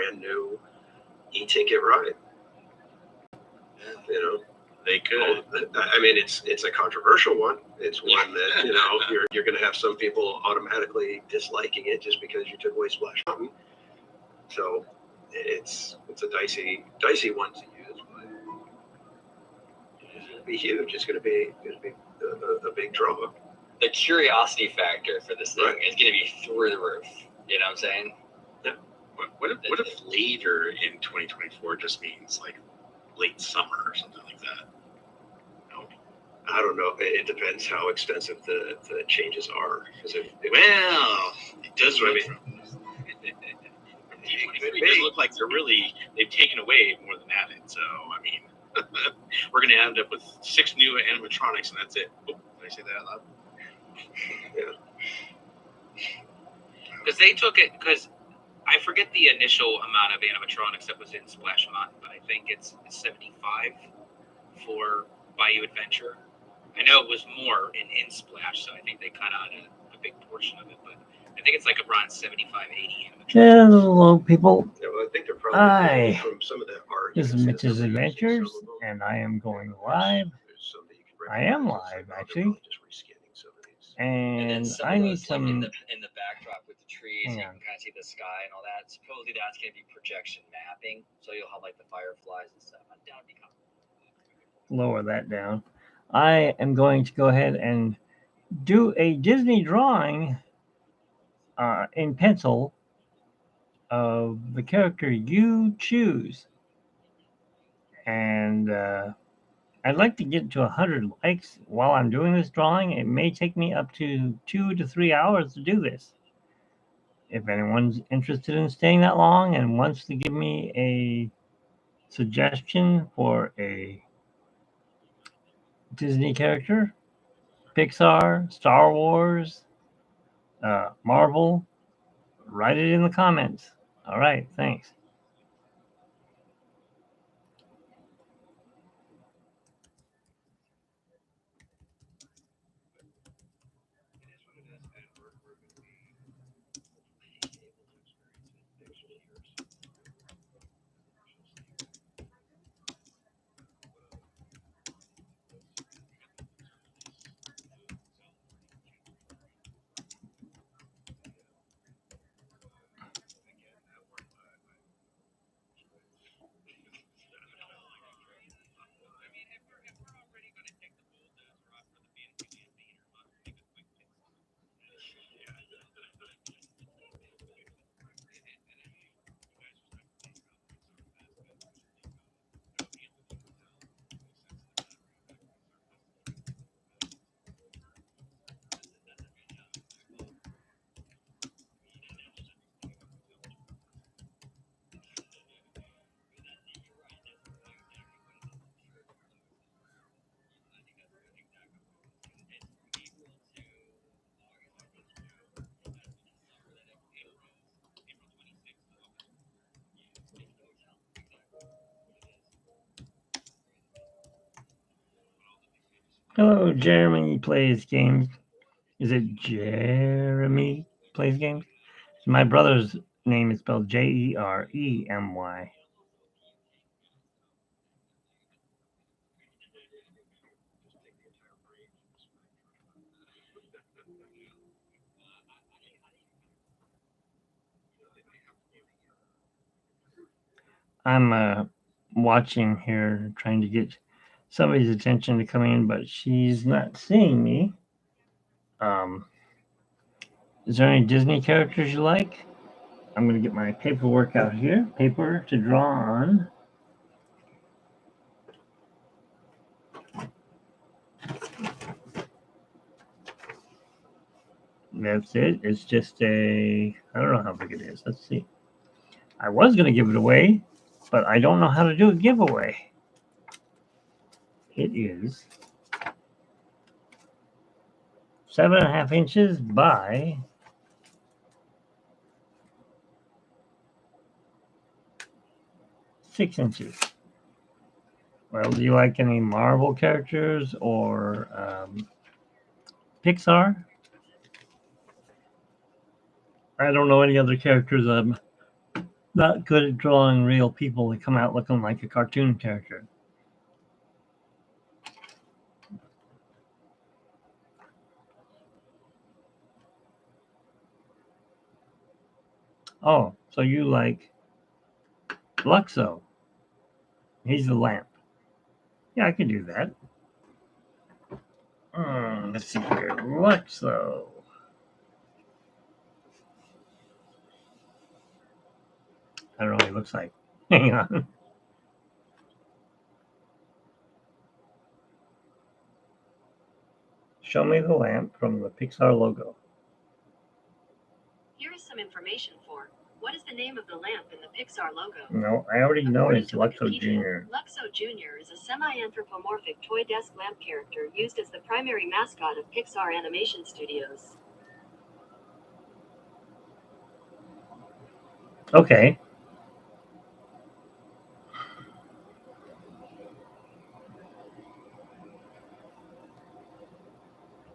brand new e-ticket ride. You know, they could. I mean, it's a controversial one. It's one that, you know, you're going to have some people automatically disliking it just because you took away Splash Mountain. So it's a dicey one to use, but it's going to be huge. It's going to be a big draw. The curiosity factor for this thing is going to be through the roof. You know what I'm saying? Yeah. What if later in 2024 just means like late summer or something like that? No, I don't know. It depends how extensive the changes are. Because it does look. It does look like they've taken away more than added. So I mean, we're going to end up with 6 new animatronics, and that's it. Oh, did I say that out loud? Yeah. Because they took it, because I forget the initial amount of animatronics that was in Splash Mountain, but I think it's 75 for Bayou Adventure. I know it was more in Splash, so I think they cut out a big portion of it, but I think it's like around 75, 80 animatronics. Hello, people. Yeah, well, I think they're probably from some of that art. This is Mitch's Adventures, and I am going live. I am live, actually. And I need some. In the backdrop with the trees, you can kind of see the sky and all that. Supposedly that's going to be projection mapping, so you'll have like the fireflies and stuff. Lower that down. I am going to go ahead and do a Disney drawing in pencil of the character you choose. And I'd like to get to 100 likes while I'm doing this drawing. It may take me up to 2 to 3 hours to do this. If anyone's interested in staying that long and wants to give me a suggestion for a Disney character, Pixar, Star Wars, Marvel, write it in the comments. All right, thanks. Hello, Jeremy Plays Games. Is it Jeremy Plays Games? My brother's name is spelled Jeremy. I'm watching here, trying to get somebody's attention to come in, but she's not seeing me. Is there any Disney characters you like? I'm going to get my paperwork out here. Paper to draw on. That's it. It's just I don't know how big it is. Let's see. I was going to give it away, but I don't know how to do a giveaway. It is 7.5 inches by 6 inches. Well, do you like any Marvel characters or Pixar? I don't know any other characters I'm not good at drawing real people that come out looking like a cartoon character. Oh, so you like Luxo? He's the lamp. Yeah, I can do that. Let's see here. Luxo. I don't know what he looks like. Hang on. Show me the lamp from the Pixar logo. Here is some information for what is the name of the lamp in the Pixar logo? No, I already know According it's to Luxo Wikipedia, Jr. Luxo Jr. is a semi-anthropomorphic toy desk lamp character used as the primary mascot of Pixar Animation Studios. Okay.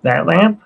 That lamp?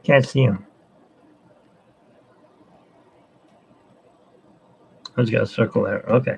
Can't see him. Oh, he's got a circle there. Okay.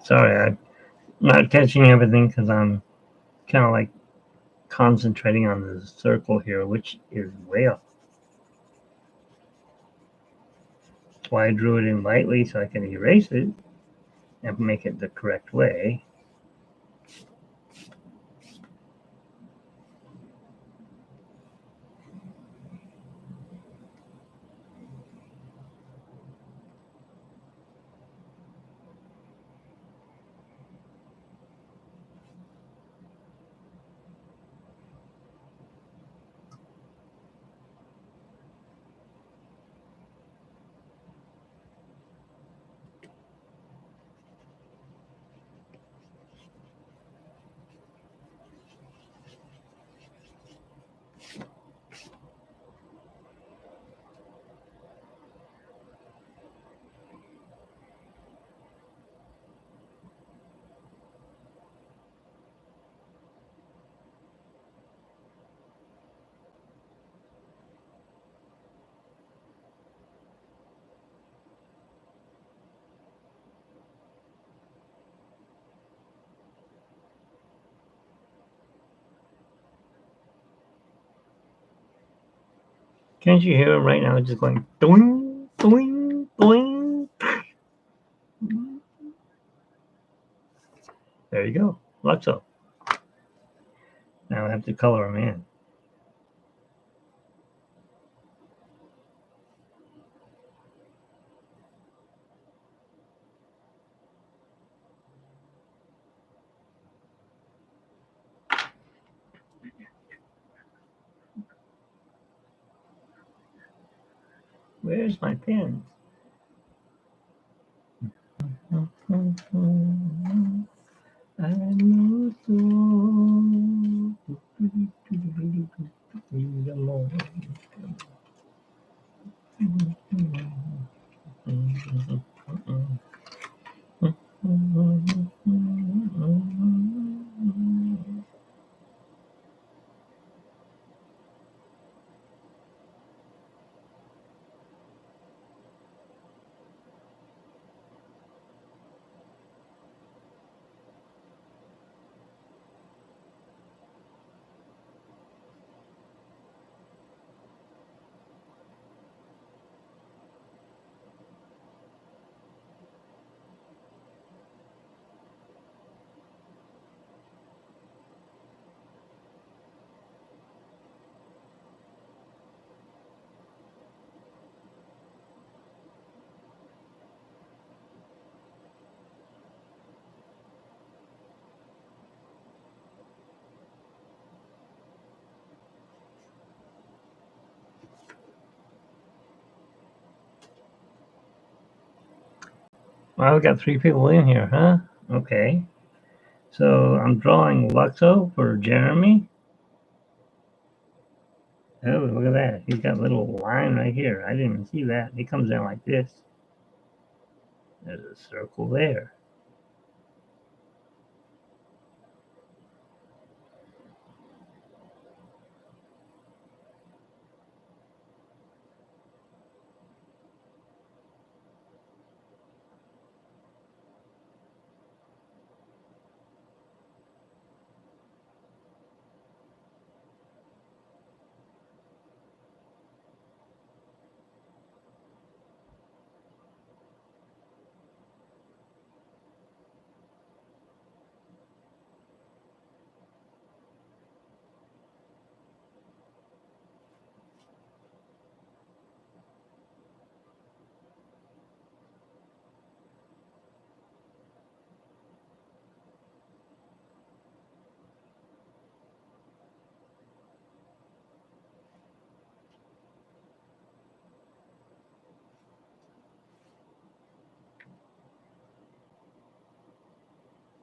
Sorry, I'm not catching everything because I'm kind of like concentrating on the circle here, which is way off. That's why I drew it in lightly so I can erase it and make it the correct way. Can't you hear him right now? Just going doing, doing, doing. There you go. Luxo. Now I have to color him in. Where's my pen? I know Well, we got 3 people in here, huh? Okay. So I'm drawing Luxo for Jeremy. Oh, look at that. He's got a little line right here. I didn't even see that. He comes in like this. There's a circle there.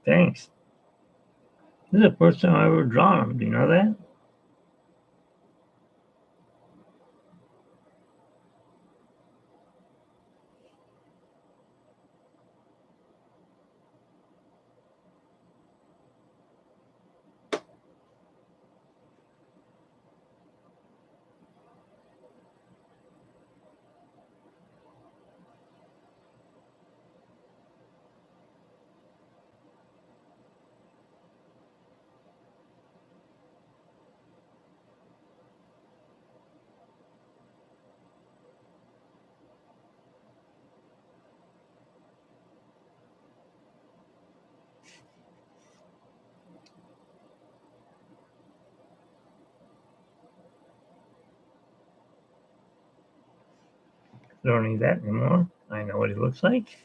Thanks. This is the first time I've ever drawn him. Do you know that? Don't need that anymore. I know what he looks like.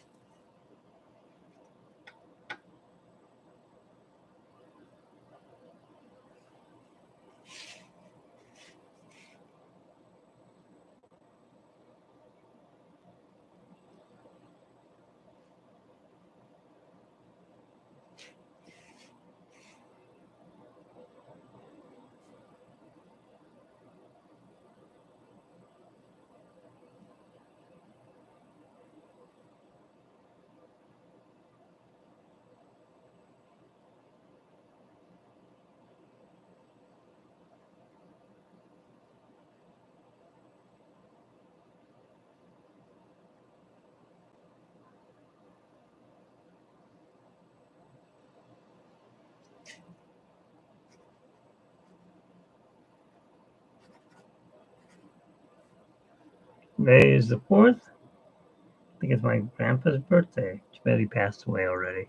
Today is the 4th. I think it's my grandpa's birthday. Too bad he passed away already.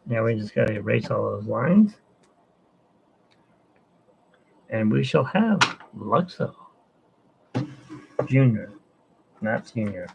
Now we just got to erase all those lines. And we shall have Luxo Jr., not Senior.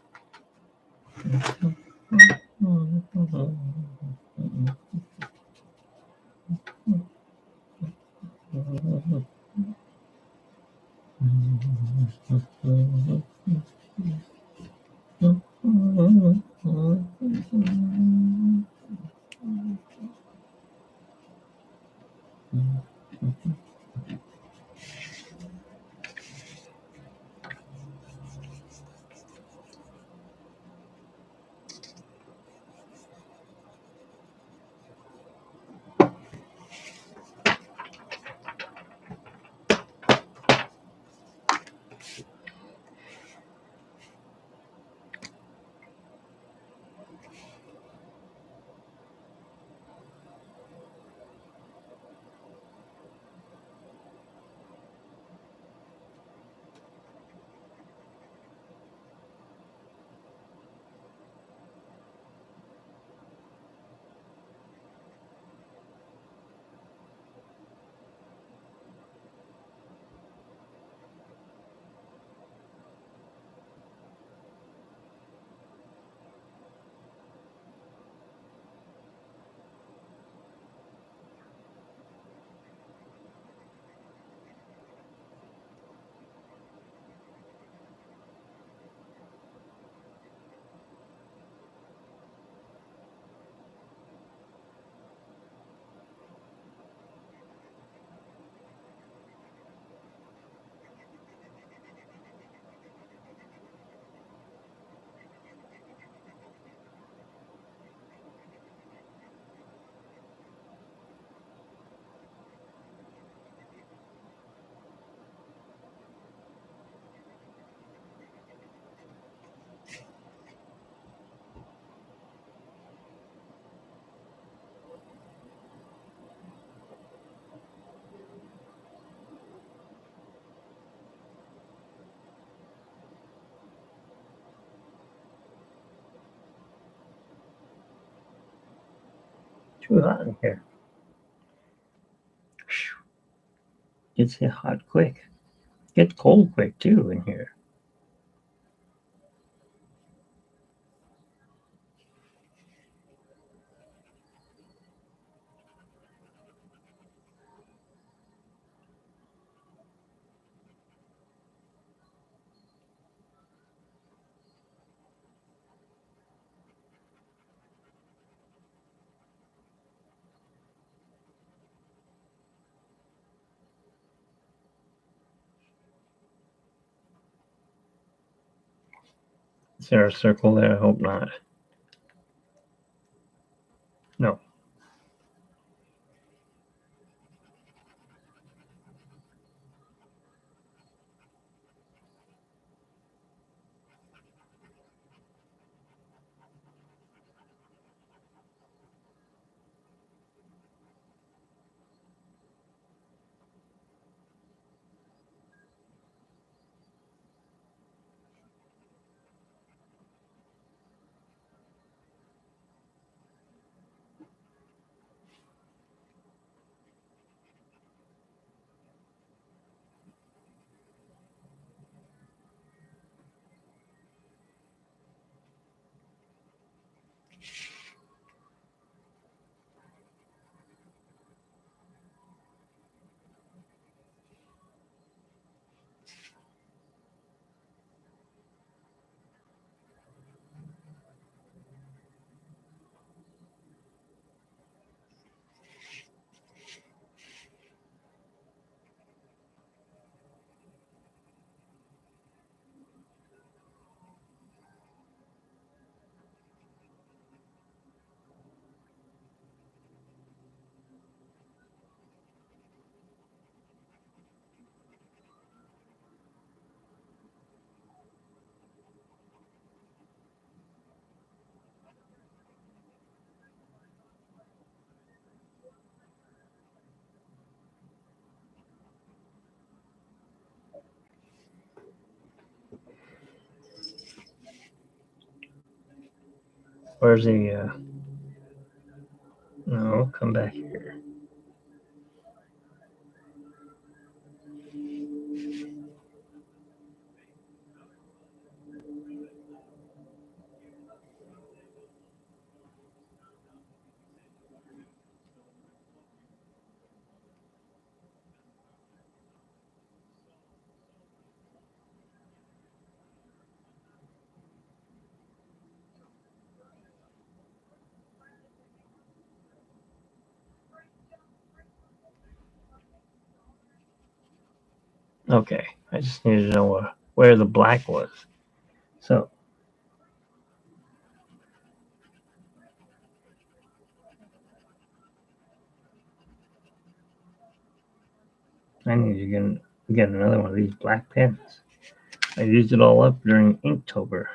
Too hot in here. Gets hot quick. Gets cold quick too in here. Is there a circle there? I hope not. No. Where's the? No, come back here. Okay, I just needed to know where the black was. So I need to get another one of these black pens. I used it all up during Inktober.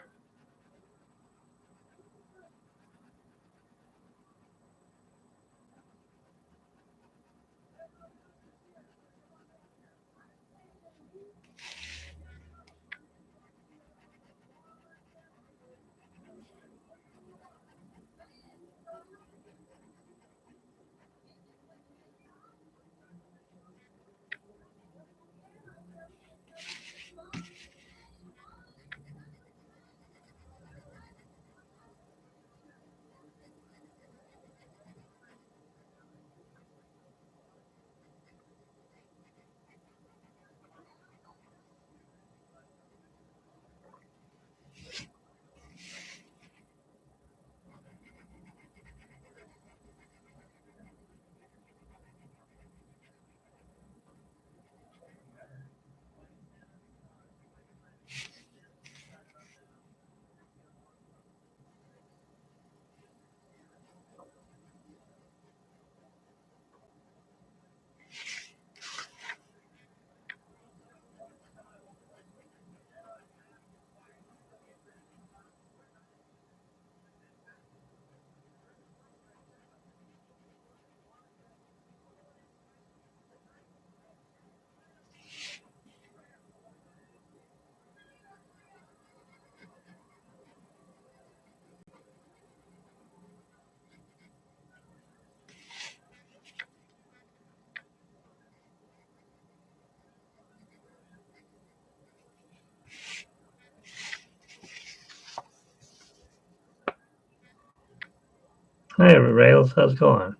Hi, Rails. How's it going?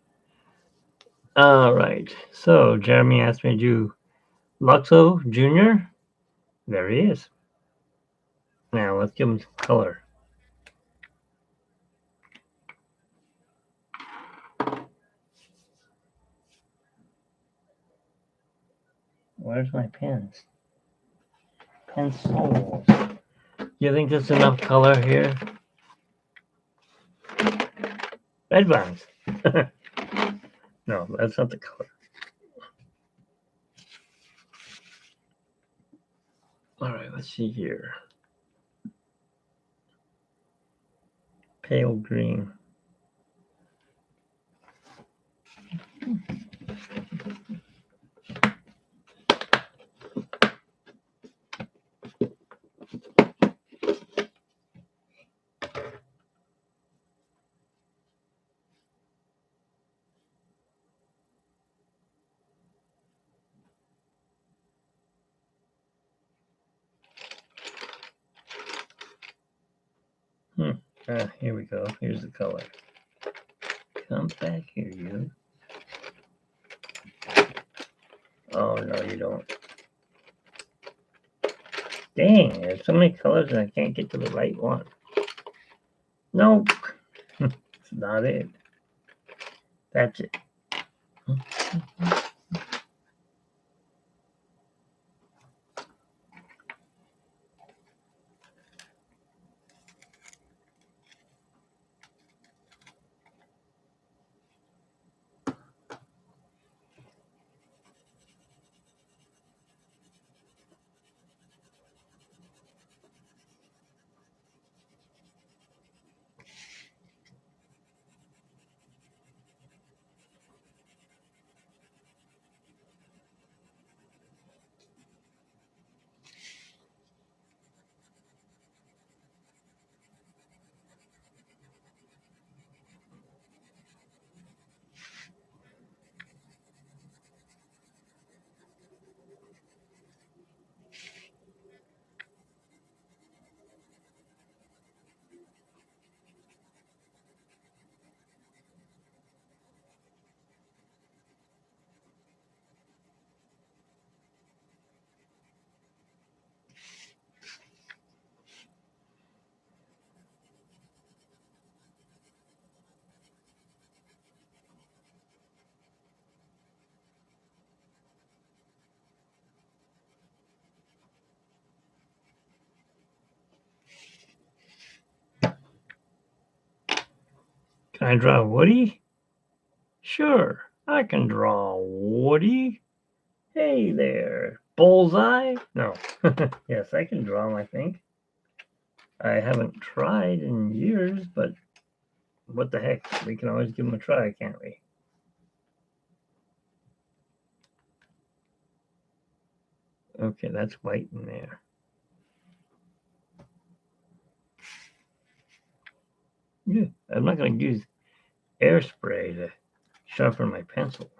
All right. So Jeremy asked me to do Luxo Jr. There he is. Now let's give him some color. Where's my pens? Pencils. You think there's enough color here? Red ones. No, that's not the color. All right, let's see here. Pale green. Here we go. Here's the color. Come back here, you. Oh, no, you don't. Dang, there's so many colors and I can't get to the right one. Nope. It's not it. That's it. Can I draw Woody? Sure, I can draw Woody. Hey there, Bullseye? No. Yes, I can draw him, I think. I haven't tried in years, but what the heck? We can always give him a try, can't we? Okay, that's white in there. Yeah, I'm not going to use airspray to sharpen my pencil.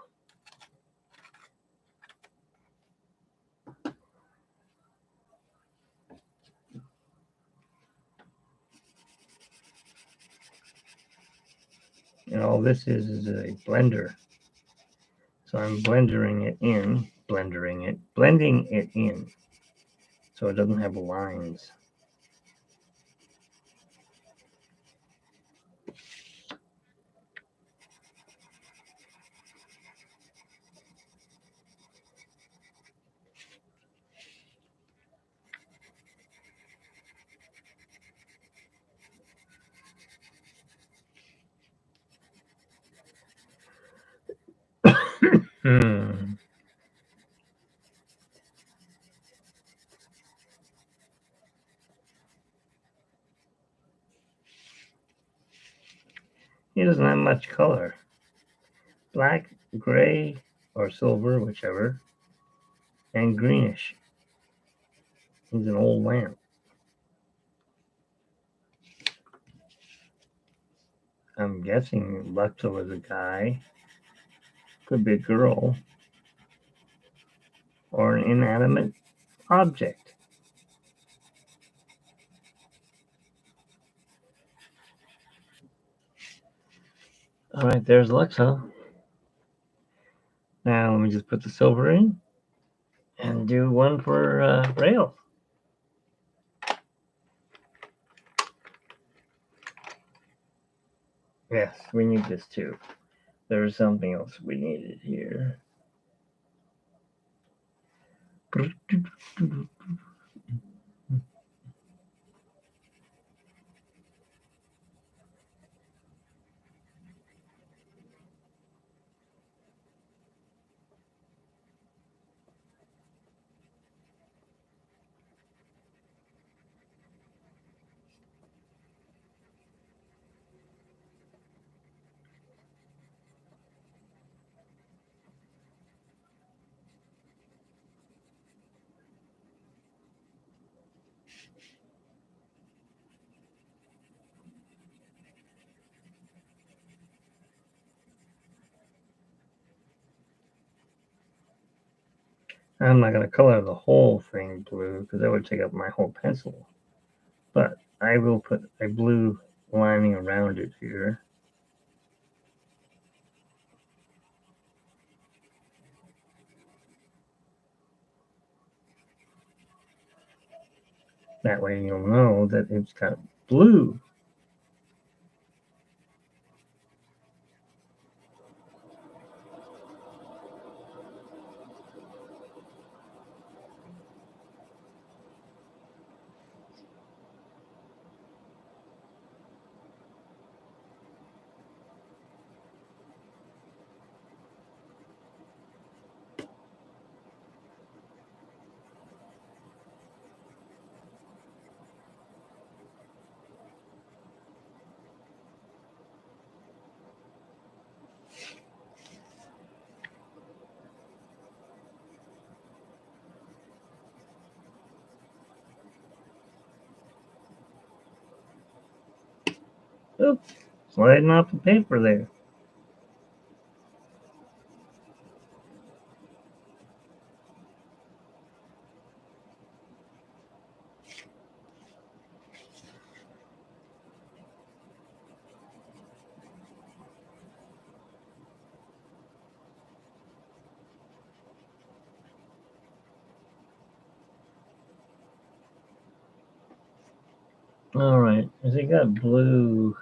And all this is a blender. So I'm blending it in, blending it in so it doesn't have lines. He doesn't have much color. Black, gray, or silver, whichever, and greenish. He's an old lamp. I'm guessing Luxa was a guy. Could be a girl. Or an inanimate object. All right, there's Luxa. Now let me just put the silver in and do one for rails. Yes, we need this too. There's something else we needed here. I'm not going to color the whole thing blue because that would take up my whole pencil. But I will put a blue lining around it here. That way you'll know that it's got blue. Oops, sliding off the paper there. All right, has it got blue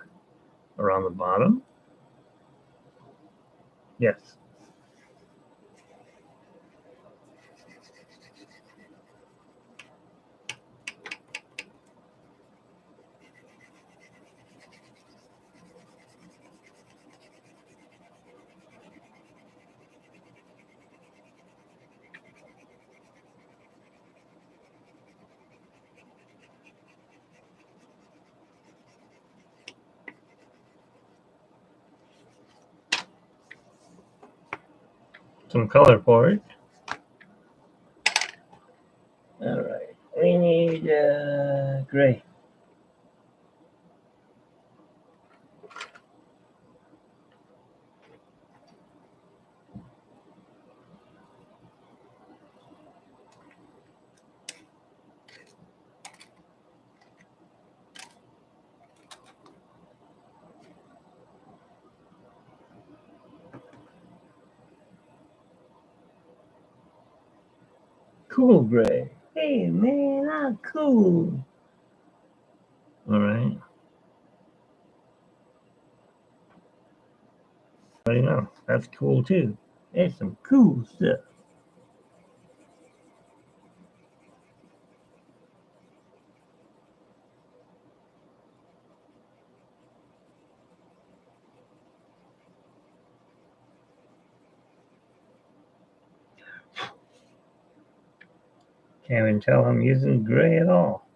around the bottom? Yes. some color for it. All right, we need gray. Cool gray. Hey man, I'm cool. All right. I know that's cool too. There's some cool stuff. Can't even tell I'm using gray at all.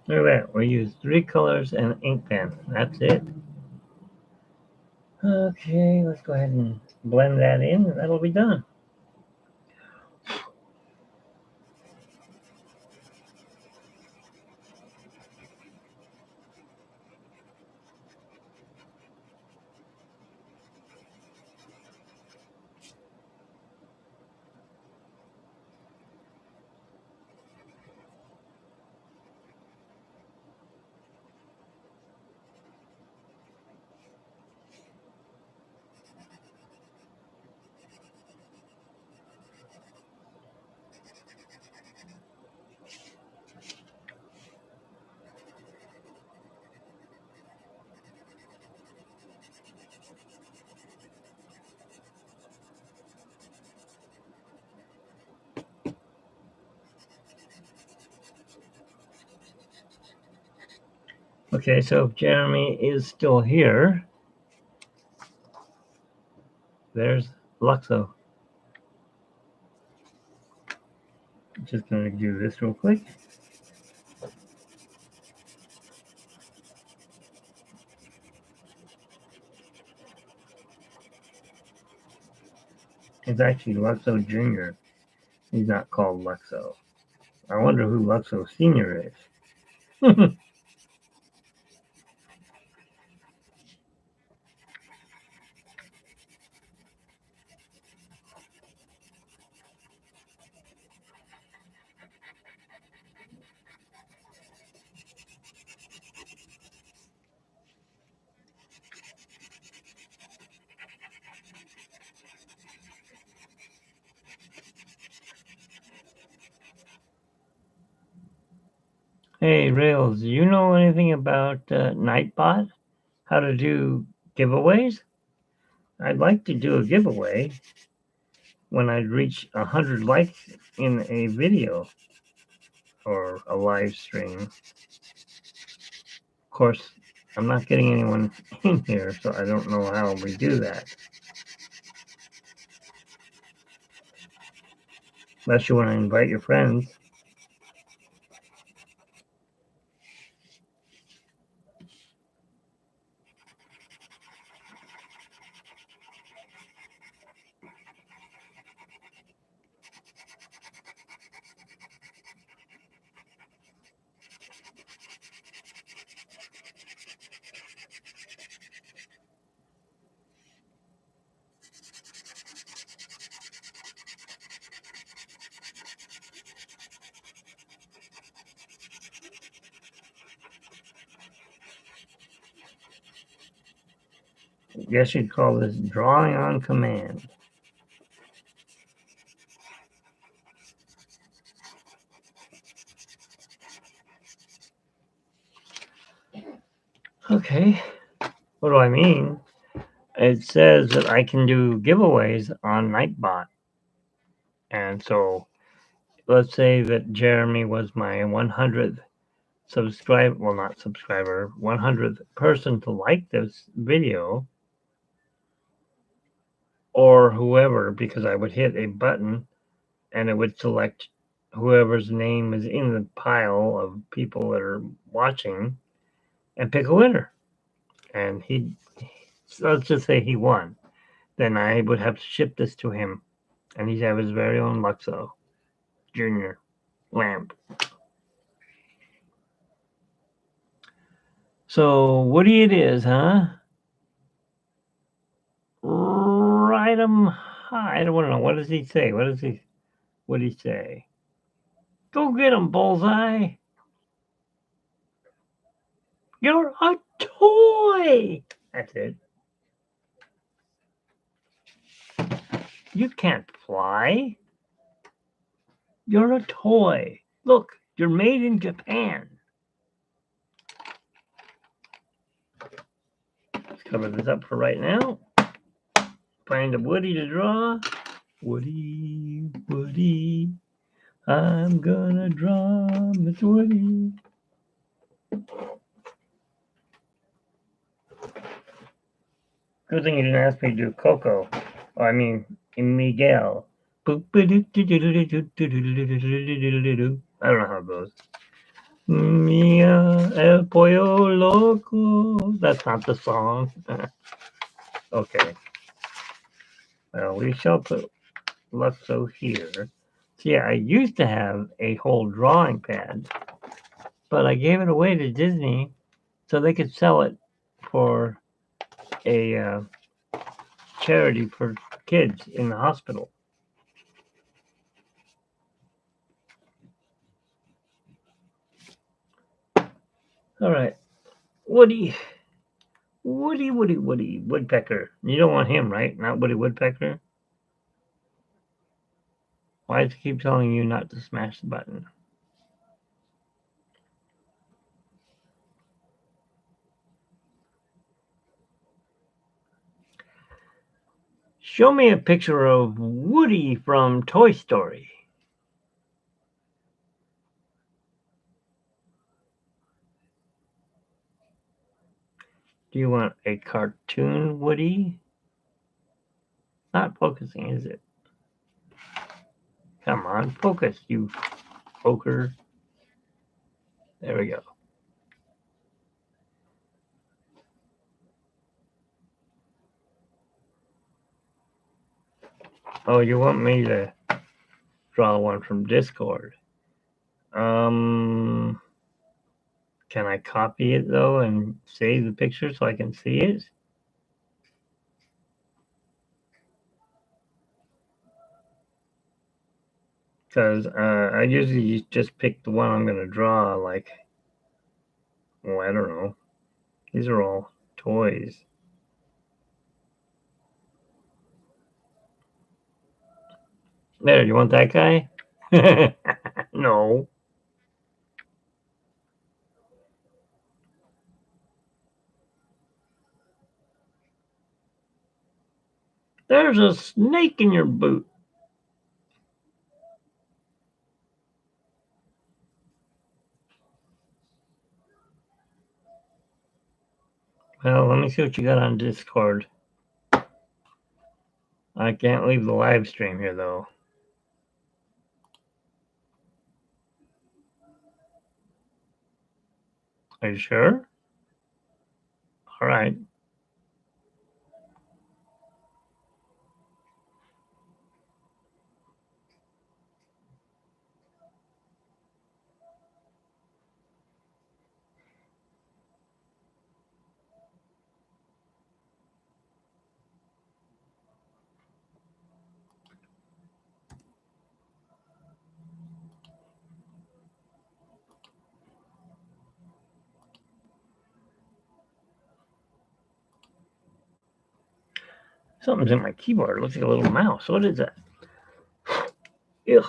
Look at that. We use 3 colors and an ink pen. That's it. Okay, let's go ahead and blend that in, and that'll be done. Okay, so if Jeremy is still here, there's Luxo. Just going to do this real quick. It's actually Luxo Jr. He's not called Luxo. I wonder who Luxo Sr. is. Hey, Rails, do you know anything about Nightbot? How to do giveaways? I'd like to do a giveaway when I reach 100 likes in a video or a live stream. Of course, I'm not getting anyone in here, so I don't know how we do that. Unless you want to invite your friends. guess you'd call this drawing on command. Okay, what do I mean? It says that I can do giveaways on Nightbot. And so let's say that Jeremy was my 100th subscriber, well, not subscriber, 100th person to like this video, or whoever, because I would hit a button and it would select whoever's name is in the pile of people that are watching and pick a winner. And let's just say he won. Then I would have to ship this to him, and he'd have his very own Luxo Junior lamp. So Woody it is, huh? Ride 'em high. I don't want to know. What does he say? What does he say? Go get him, Bullseye. You're a toy. That's it. You can't fly. You're a toy. Look, you're made in Japan. Let's cover this up for right now. Find a Woody to draw. Woody, Woody, I'm gonna draw Miss Woody. Good thing you didn't ask me to do Coco. Oh, I mean, Miguel. I don't know how it goes. Mia el pollo loco. That's not the song. Okay. Well, we shall put Luxo here. See, I used to have a whole drawing pad, but I gave it away to Disney so they could sell it for a charity for kids in the hospital. All right. Woody, Woodpecker. You don't want him, right? Not Woody Woodpecker? Why does it keep telling you not to smash the button? Show me a picture of Woody from Toy Story. Do you want a cartoon Woody? Not focusing, is it? Come on, focus, you poker. There we go. Oh, you want me to draw one from Discord? Can I copy it though and save the picture so I can see it? Because I usually just pick the one I'm going to draw, like, well, I don't know. These are all toys. There, you want that guy? No. There's a snake in your boot. Well, let me see what you got on Discord. I can't leave the live stream here, though. Are you sure? All right. Something's in my keyboard. It looks like a little mouse. What is that? Ugh,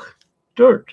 dirt.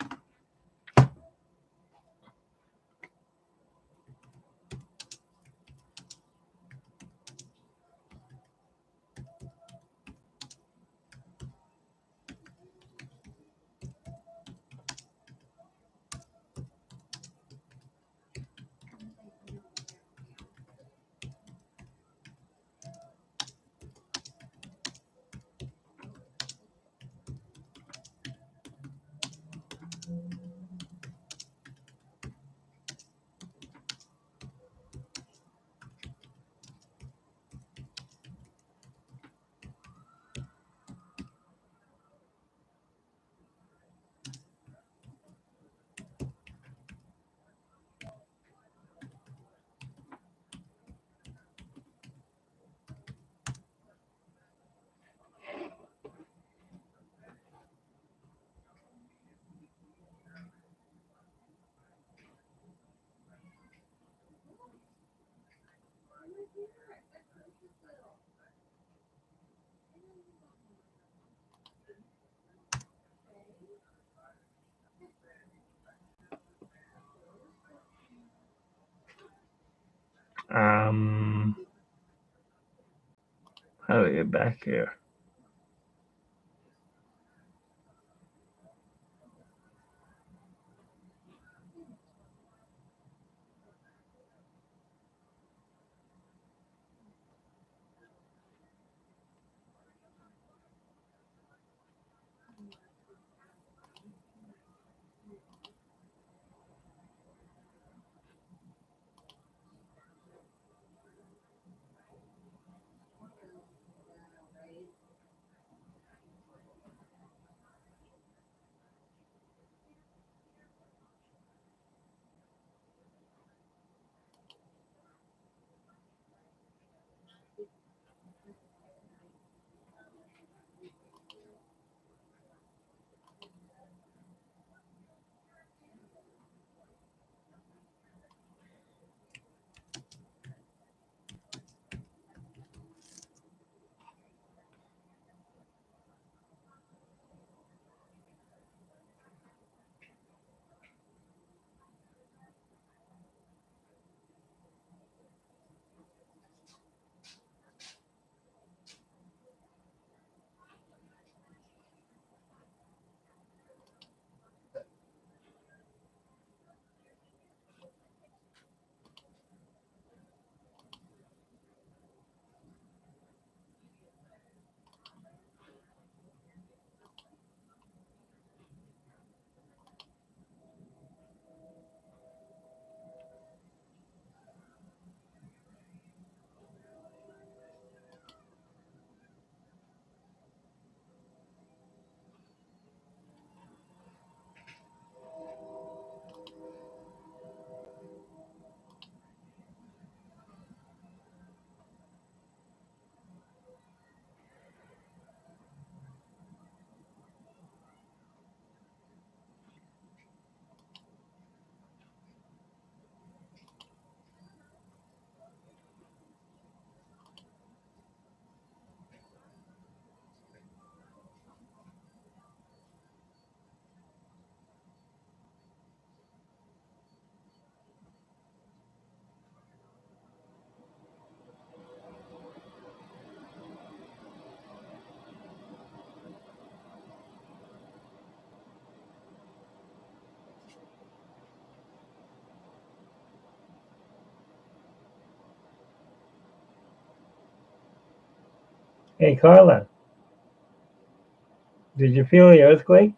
How do I get back here? Hey, Carla, did you feel the earthquake?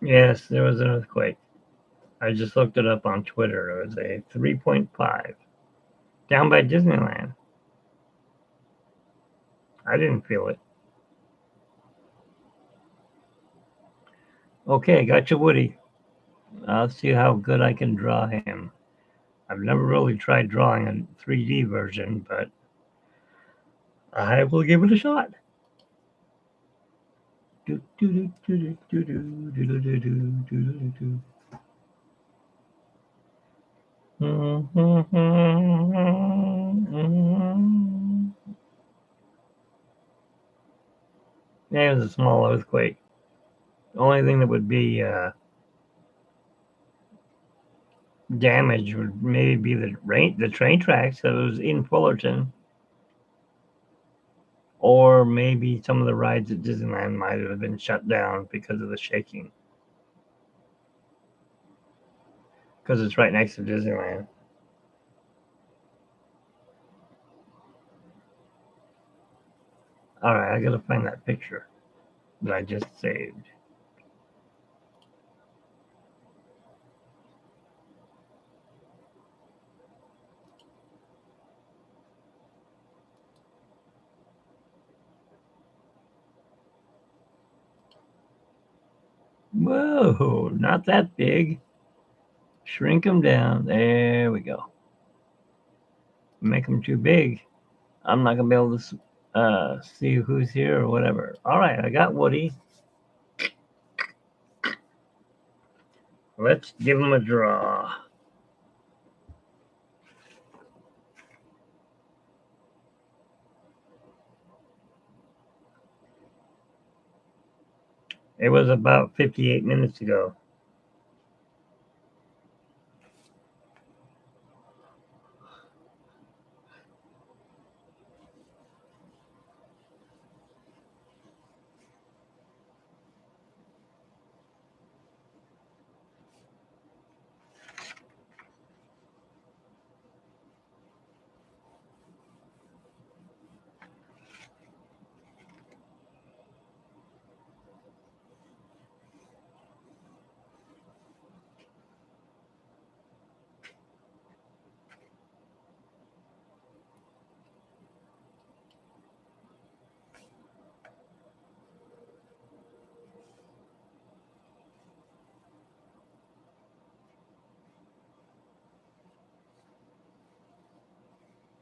Yes, there was an earthquake. I just looked it up on Twitter. It was a 3.5 down by Disneyland. I didn't feel it. Okay, got your Woody. I'll see how good I can draw him. I've never really tried drawing a 3D version, but I will give it a shot. Yeah, it was a small earthquake. The only thing that would be damage would maybe be the train tracks that was in Fullerton, or maybe some of the rides at Disneyland might have been shut down because of the shaking. Because it's right next to Disneyland. All right, I gotta find that picture that I just saved. Whoa, not that big. Shrink them down. There we go. Make them too big. I'm not gonna be able to see who's here or whatever. All right, I got Woody. Let's give him a draw. It was about 58 minutes ago.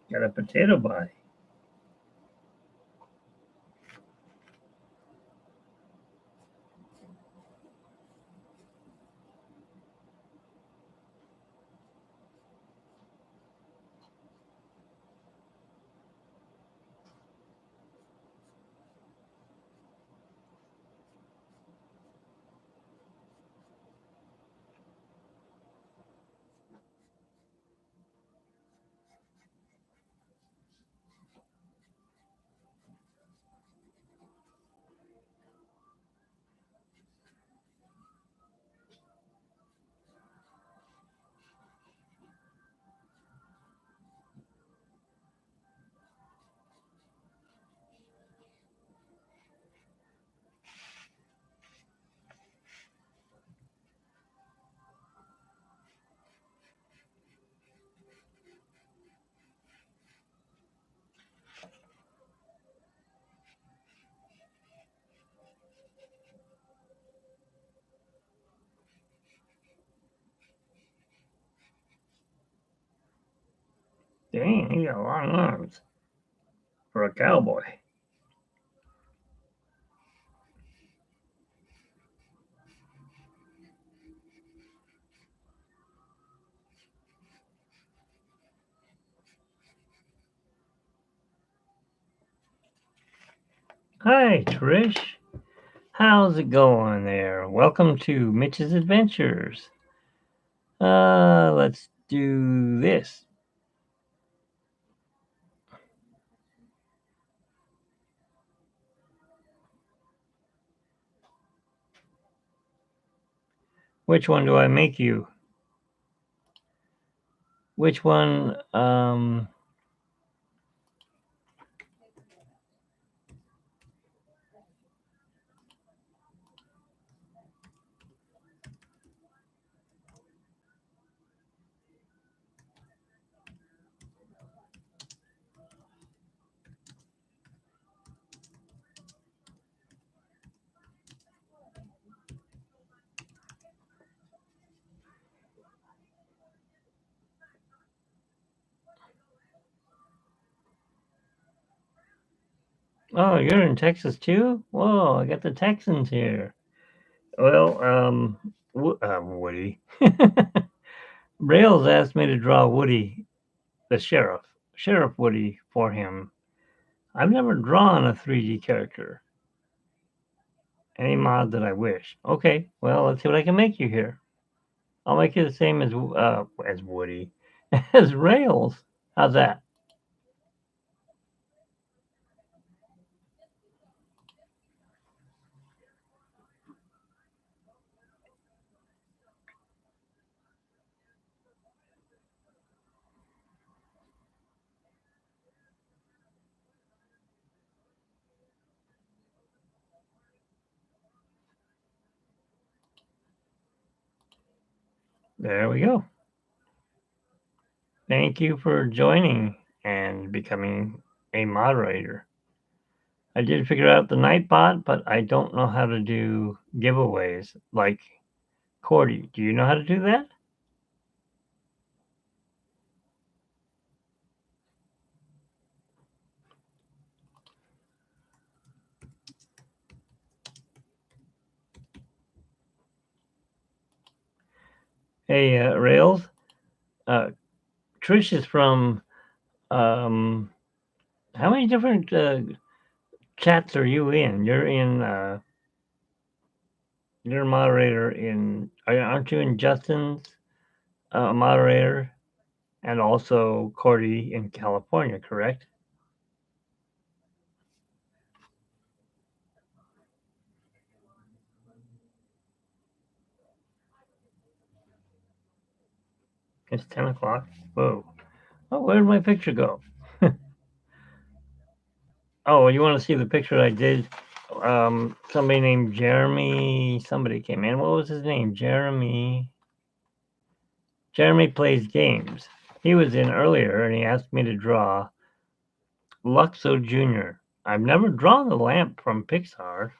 Got a potato body. Dang, he got long arms for a cowboy. Hi, Trish. How's it going there? Welcome to Mitch's Adventures. Let's do this. Which one do I make you? Which one? Oh, you're in Texas too? Whoa, I got the Texans here. Well, Woody. Rails asked me to draw Woody, the Sheriff Woody, for him. I've never drawn a 3D character. Any mod that I wish. Okay, well, let's see what I can make you here. I'll make you the same as Woody, as Rails. How's that? There we go. Thank you for joining and becoming a moderator. I did figure out the Nightbot, but I don't know how to do giveaways like Cordy. Do you know how to do that? Hey, Rails. Trish is from. How many different chats are you in? You're in. You're a moderator in. Aren't you in Justin's moderator? And also Cordy in California, correct? It's 10 o'clock. Whoa. Oh, where did my picture go? Oh, you want to see the picture I did? Somebody named Jeremy. Somebody came in. What was his name? Jeremy. Jeremy plays games. He was in earlier and he asked me to draw Luxo Jr. I've never drawn the lamp from Pixar.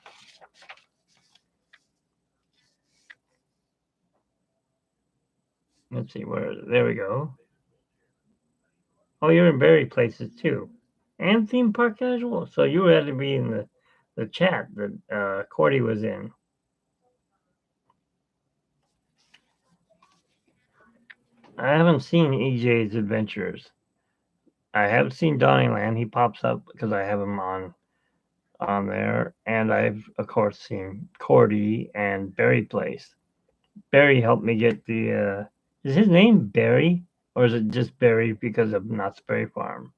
Let's see where. There we go. Oh, you're in Berry Places too, and Theme Park Casual. So you had to be in the chat that Cordy was in. I haven't seen EJ's Adventures. I have seen Donnyland. He pops up because I have him on there, and I've of course seen Cordy and Berry Place. Barry helped me get the. Is his name Barry, or is it just Barry because of Knott's Berry Farm?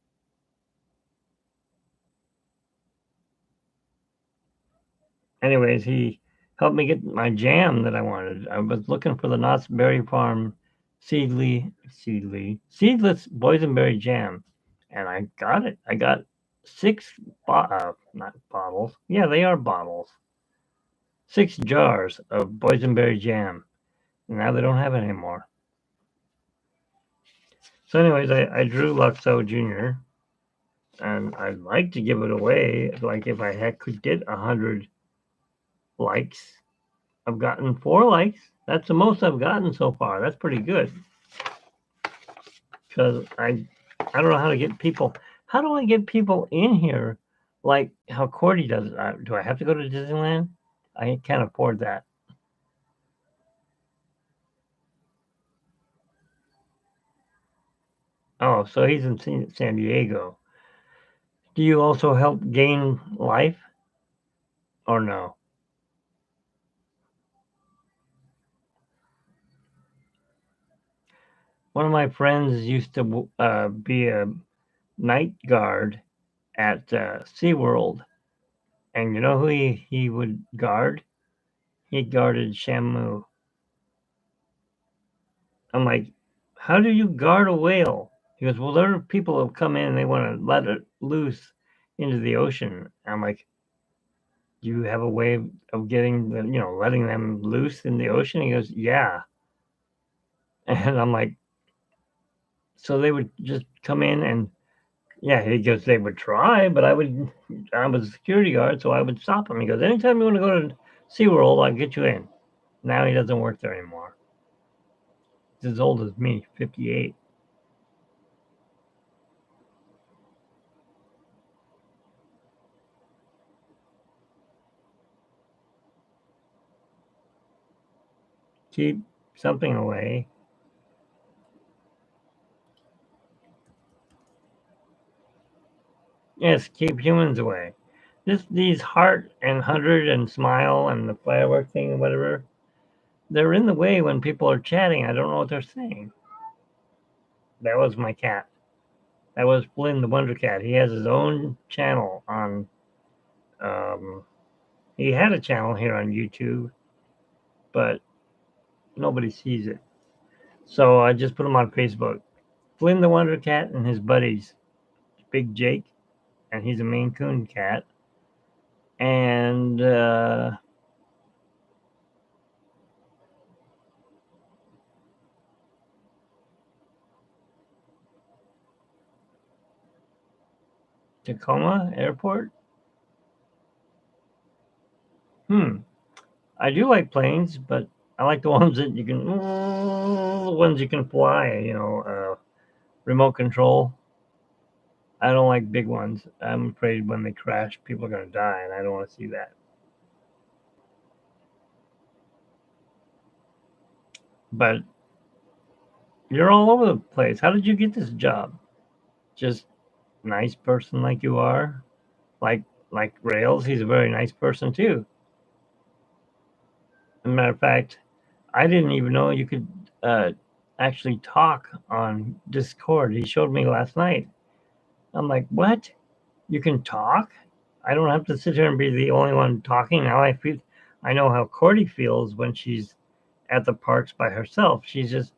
Anyways, he helped me get my jam that I wanted. I was looking for the Knott's Berry Farm seedless boysenberry jam, and I got it. I got 6 not bottles. Yeah, they are bottles. 6 jars of boysenberry jam. Now they don't have it anymore. So, anyways, I drew Luxo Jr. and I'd like to give it away. Like if I could get 100 likes. I've gotten 4 likes. That's the most I've gotten so far. That's pretty good. Because I don't know how to get people. How do I get people in here like how Cordy does it? Do I have to go to Disneyland? I can't afford that. Oh, so he's in San Diego. Do you also help gain life or no? One of my friends used to be a night guard at SeaWorld. And you know who he would guard? He guarded Shamu. I'm like, how do you guard a whale? He goes, well, there are people who have come in and they want to let it loose into the ocean. I'm like, do you have a way of getting them, letting them loose in the ocean? He goes, yeah. And I'm like, so they would just come in and, yeah, he goes, they would try, but I was a security guard, so I would stop him. He goes, anytime you want to go to SeaWorld, I'll get you in. Now he doesn't work there anymore. He's as old as me, 58. keep something away. Yes, keep humans away. These heart and 100 and smile and the firework thing and whatever, they're in the way when people are chatting. I don't know what they're saying. That was my cat. That was Flynn the Wonder Cat. He has his own channel on. He had a channel here on YouTube, but nobody sees it. So I just put him on Facebook. Flynn the Wonder Cat and his buddies, Big Jake, and he's a Maine Coon cat. And Tacoma Airport. I do like planes, but I like the ones that you can, the ones you can fly. Remote control. I don't like big ones. I'm afraid when they crash, people are going to die, and I don't want to see that. But you're all over the place. How did you get this job? Just nice person like you are? Like Rails, he's a very nice person too. As a matter of fact, I didn't even know you could actually talk on Discord. He showed me last night. I'm like, what? You can talk? I don't have to sit here and be the only one talking. Now I know how Cordy feels when she's at the parks by herself. She's just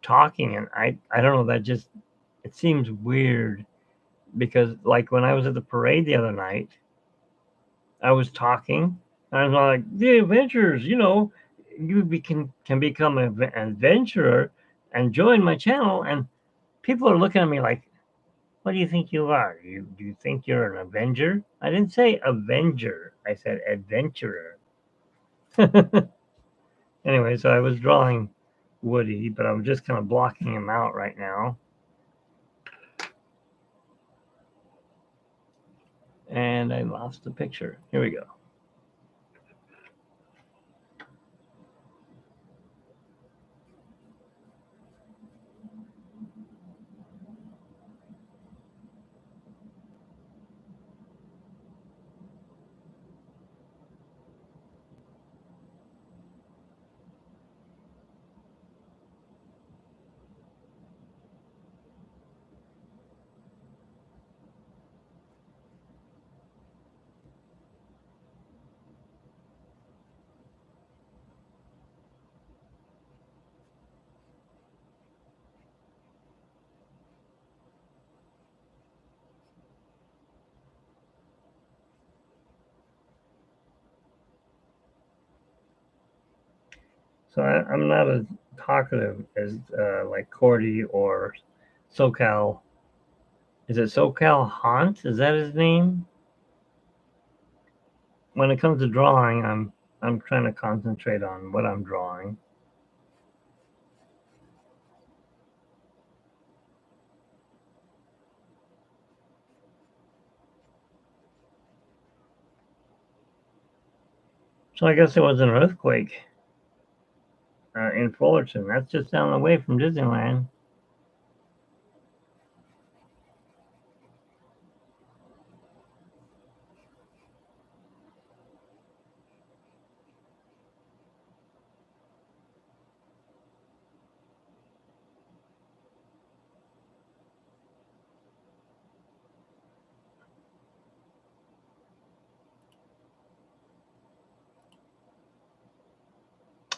talking, and I don't know, it seems weird because like when I was at the parade the other night, I was talking, and I was like, the adventures, can become an adventurer and join my channel, and people are looking at me like, what do you think you are? Do you think you're an Avenger? I didn't say Avenger. I said adventurer. Anyway, so I was drawing Woody, but I'm just kind of blocking him out right now. And I lost the picture. Here we go. So I'm not as talkative as like Cordy or SoCal. Is it SoCal Haunt? Is that his name? When it comes to drawing, I'm trying to concentrate on what I'm drawing. So I guess there was an earthquake in Fullerton. That's just down the way from Disneyland.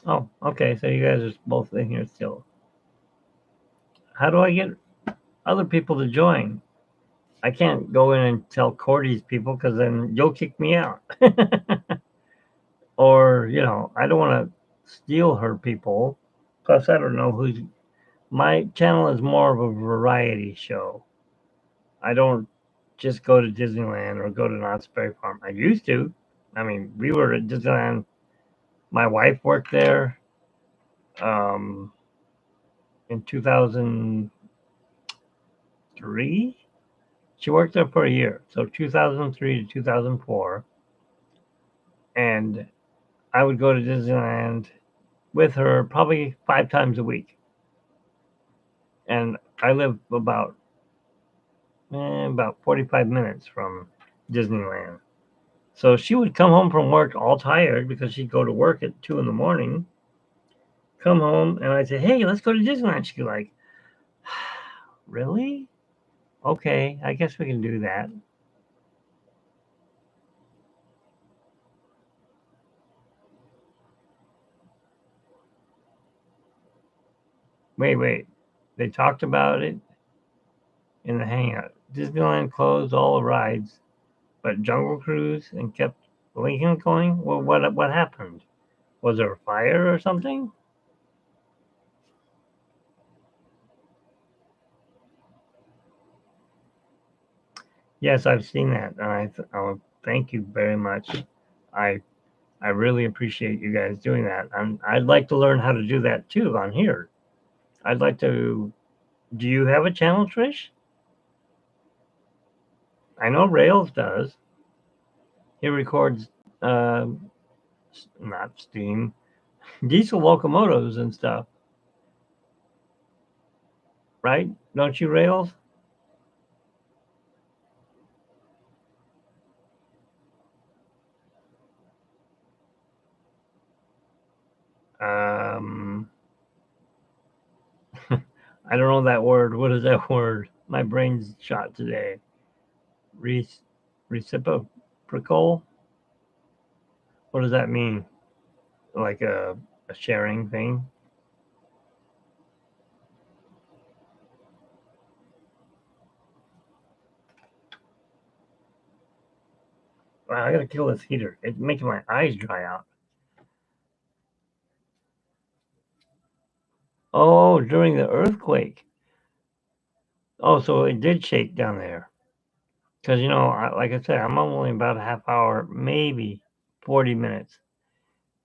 Oh, okay. So you guys are both in here still. How do I get other people to join? I can't go in and tell Cordy's people because then you'll kick me out. Or, I don't want to steal her people. Plus, I don't know who's. My channel is more of a variety show. I don't just go to Disneyland or go to Knott's Berry Farm. I used to. I mean, we were at Disneyland. My wife worked there in 2003. She worked there for a year. So 2003 to 2004. And I would go to Disneyland. with her probably 5 times a week. And I live about 45 minutes from Disneyland. So she would come home from work all tired because she'd go to work at 2 in the morning, come home, and I'd say, hey, let's go to Disneyland. She'd be like, really? Okay, I guess we can do that. Wait. They talked about it in the hangout. Disneyland closed all the rides, but Jungle Cruise and kept Lincoln going? Well, what happened? Was there a fire or something? Yes, I've seen that, and thank you very much. I I really appreciate you guys doing that, and I'd like to learn how to do that too on here. I'd like to. Do you have a channel, Trish? I know Rails does. He records, uh, not steam, diesel locomotives and stuff, right? Don't you, Rails? Um, I don't know that word. What is that word? My brain's shot today. Re- Reciprocal? What does that mean? Like a sharing thing? Wow, I gotta kill this heater. It's making my eyes dry out. Oh, during the earthquake. Oh, so it did shake down there. Because, like I said, I'm only about a half hour, maybe 40 minutes.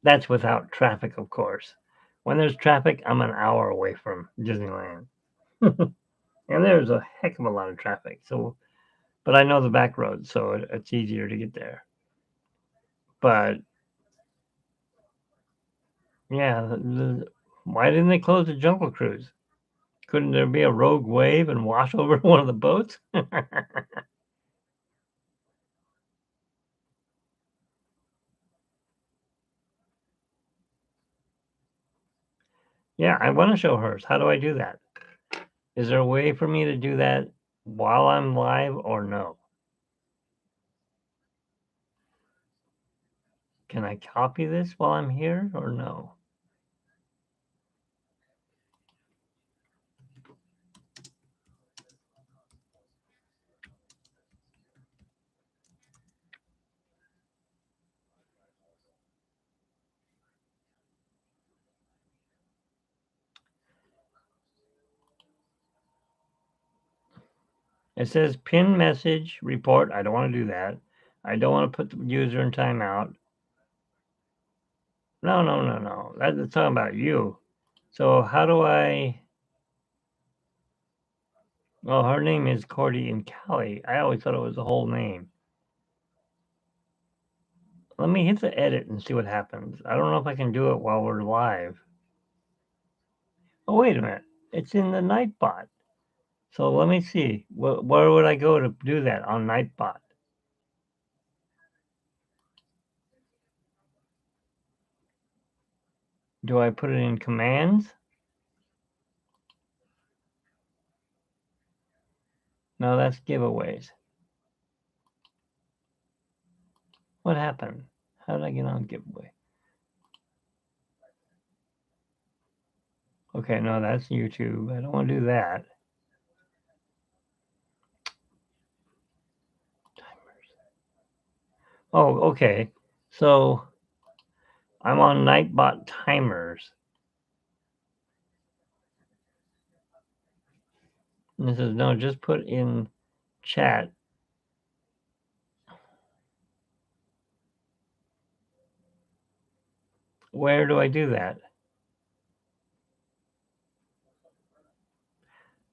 That's without traffic, of course. When there's traffic, I'm an hour away from Disneyland. And there's a heck of a lot of traffic. So, but I know the back roads, so it's easier to get there. But yeah, why didn't they close the Jungle Cruise? Couldn't there be a rogue wave and wash over one of the boats? Yeah, I want to show hers. How do I do that? Is there a way for me to do that while I'm live or no? Can I copy this while I'm here or no? It says pin message report. I don't want to do that. I don't want to put the user in timeout. No. That's talking about you. So how do I? Oh, her name is Cordy and Callie. I always thought it was the whole name. Let me hit the edit and see what happens. I don't know if I can do it while we're live. Oh, wait a minute. It's in the Nightbot. So let me see. Where would I go to do that on Nightbot? Do I put it in commands? No, that's giveaways. What happened? How did I get on giveaway? Okay, no, that's YouTube. I don't want to do that. Oh, okay. So I'm on Nightbot timers. And it says, no, just put in chat. Where do I do that?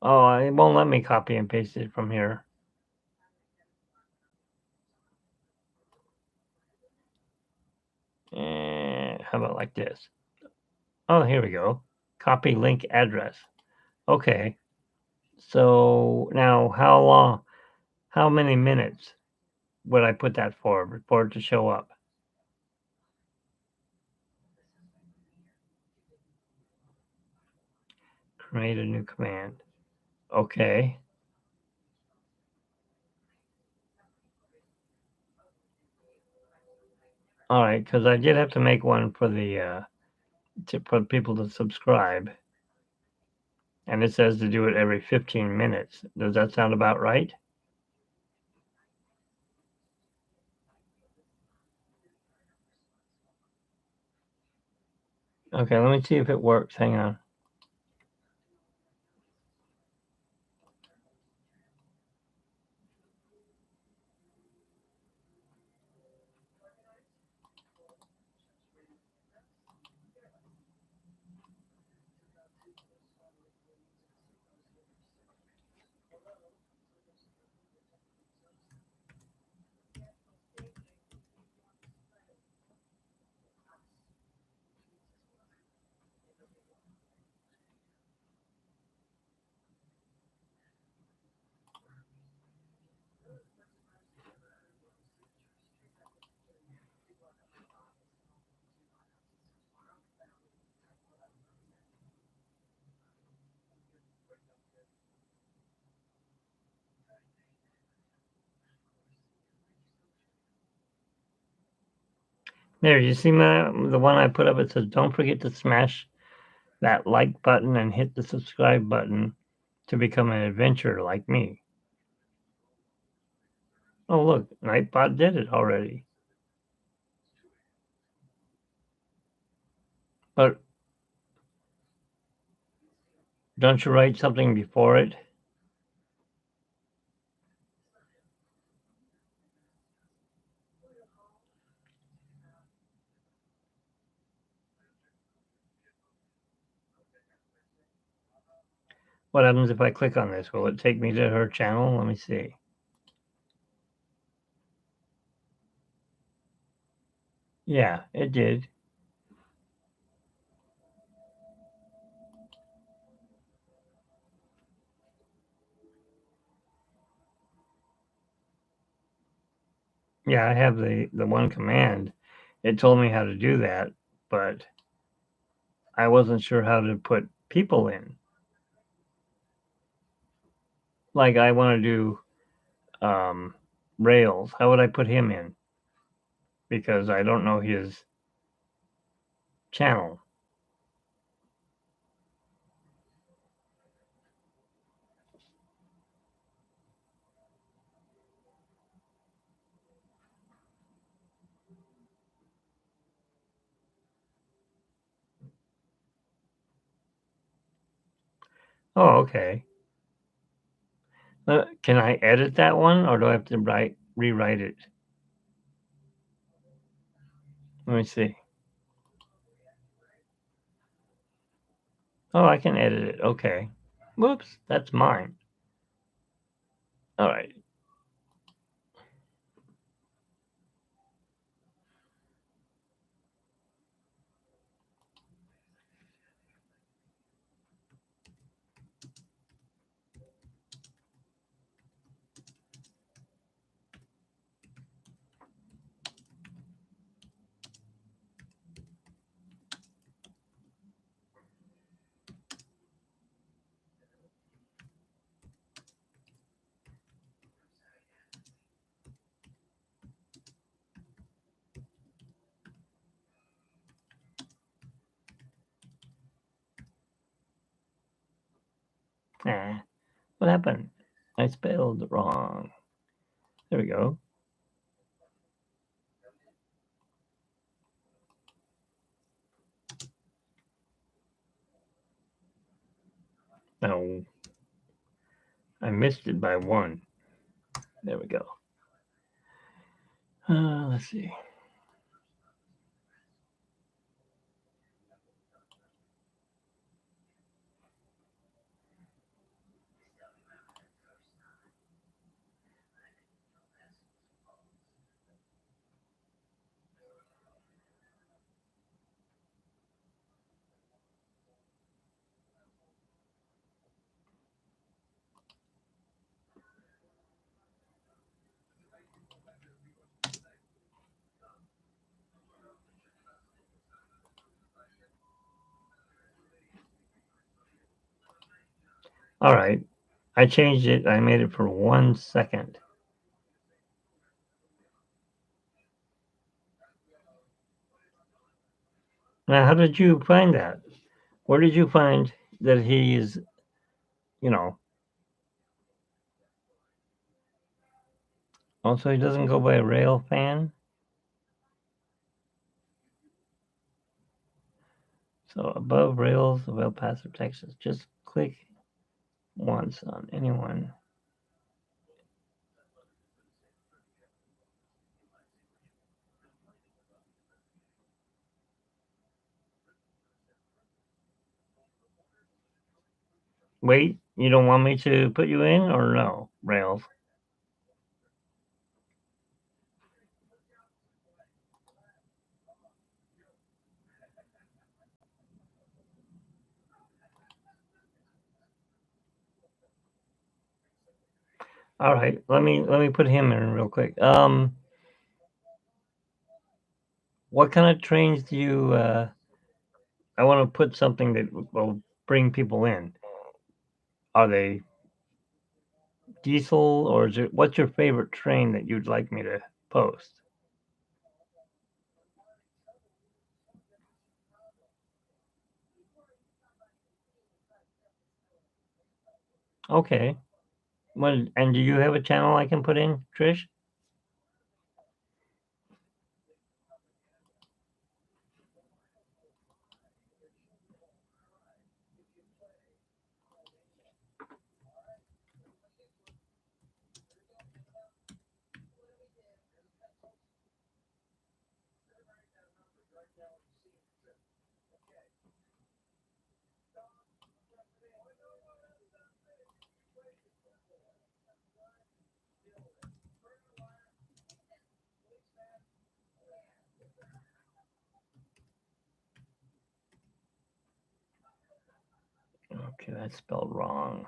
Oh, it won't let me copy and paste it from here. How about like this? Oh, here we go. Copy link address. Okay. So now how many minutes would I put that for it to show up? Create a new command. Okay. All right, because I did have to make one for the for people to subscribe, and it says to do it every 15 minutes. Does that sound about right? Okay, let me see if it works. Hang on. There, you see the one I put up? It says, don't forget to smash that like button and hit the subscribe button to become an adventurer like me. Oh, look, Nightbot did it already. But don't you write something before it? What happens if I click on this? Will it take me to her channel? Let me see. Yeah, it did. Yeah, I have the one command. It told me how to do that, but I wasn't sure how to put people in. Like I want to do Rails. How would I put him in? Because I don't know his channel. Oh, okay. Can I edit that one, or do I have to rewrite it? Let me see. Oh, I can edit it. Okay. Whoops, that's mine. All right. Ah, what happened? I spelled wrong. There we go. No, I missed it by one. There we go. Let's see. All right. I changed it. I made it for 1 second. Now, how did you find that? Where did you find that he is, you know, also he doesn't go by Rail Fan? So above Rails of El Paso, Texas, just click once on anyone. Wait, you don't want me to put you in or no, Rails? All right, let me put him in real quick. What kind of trains do you? I want to put something that will bring people in. Are they diesel or is it? What's your favorite train that you'd like me to post? Okay. Well, and do you have a channel I can put in, Trish? Okay, that's spelled wrong.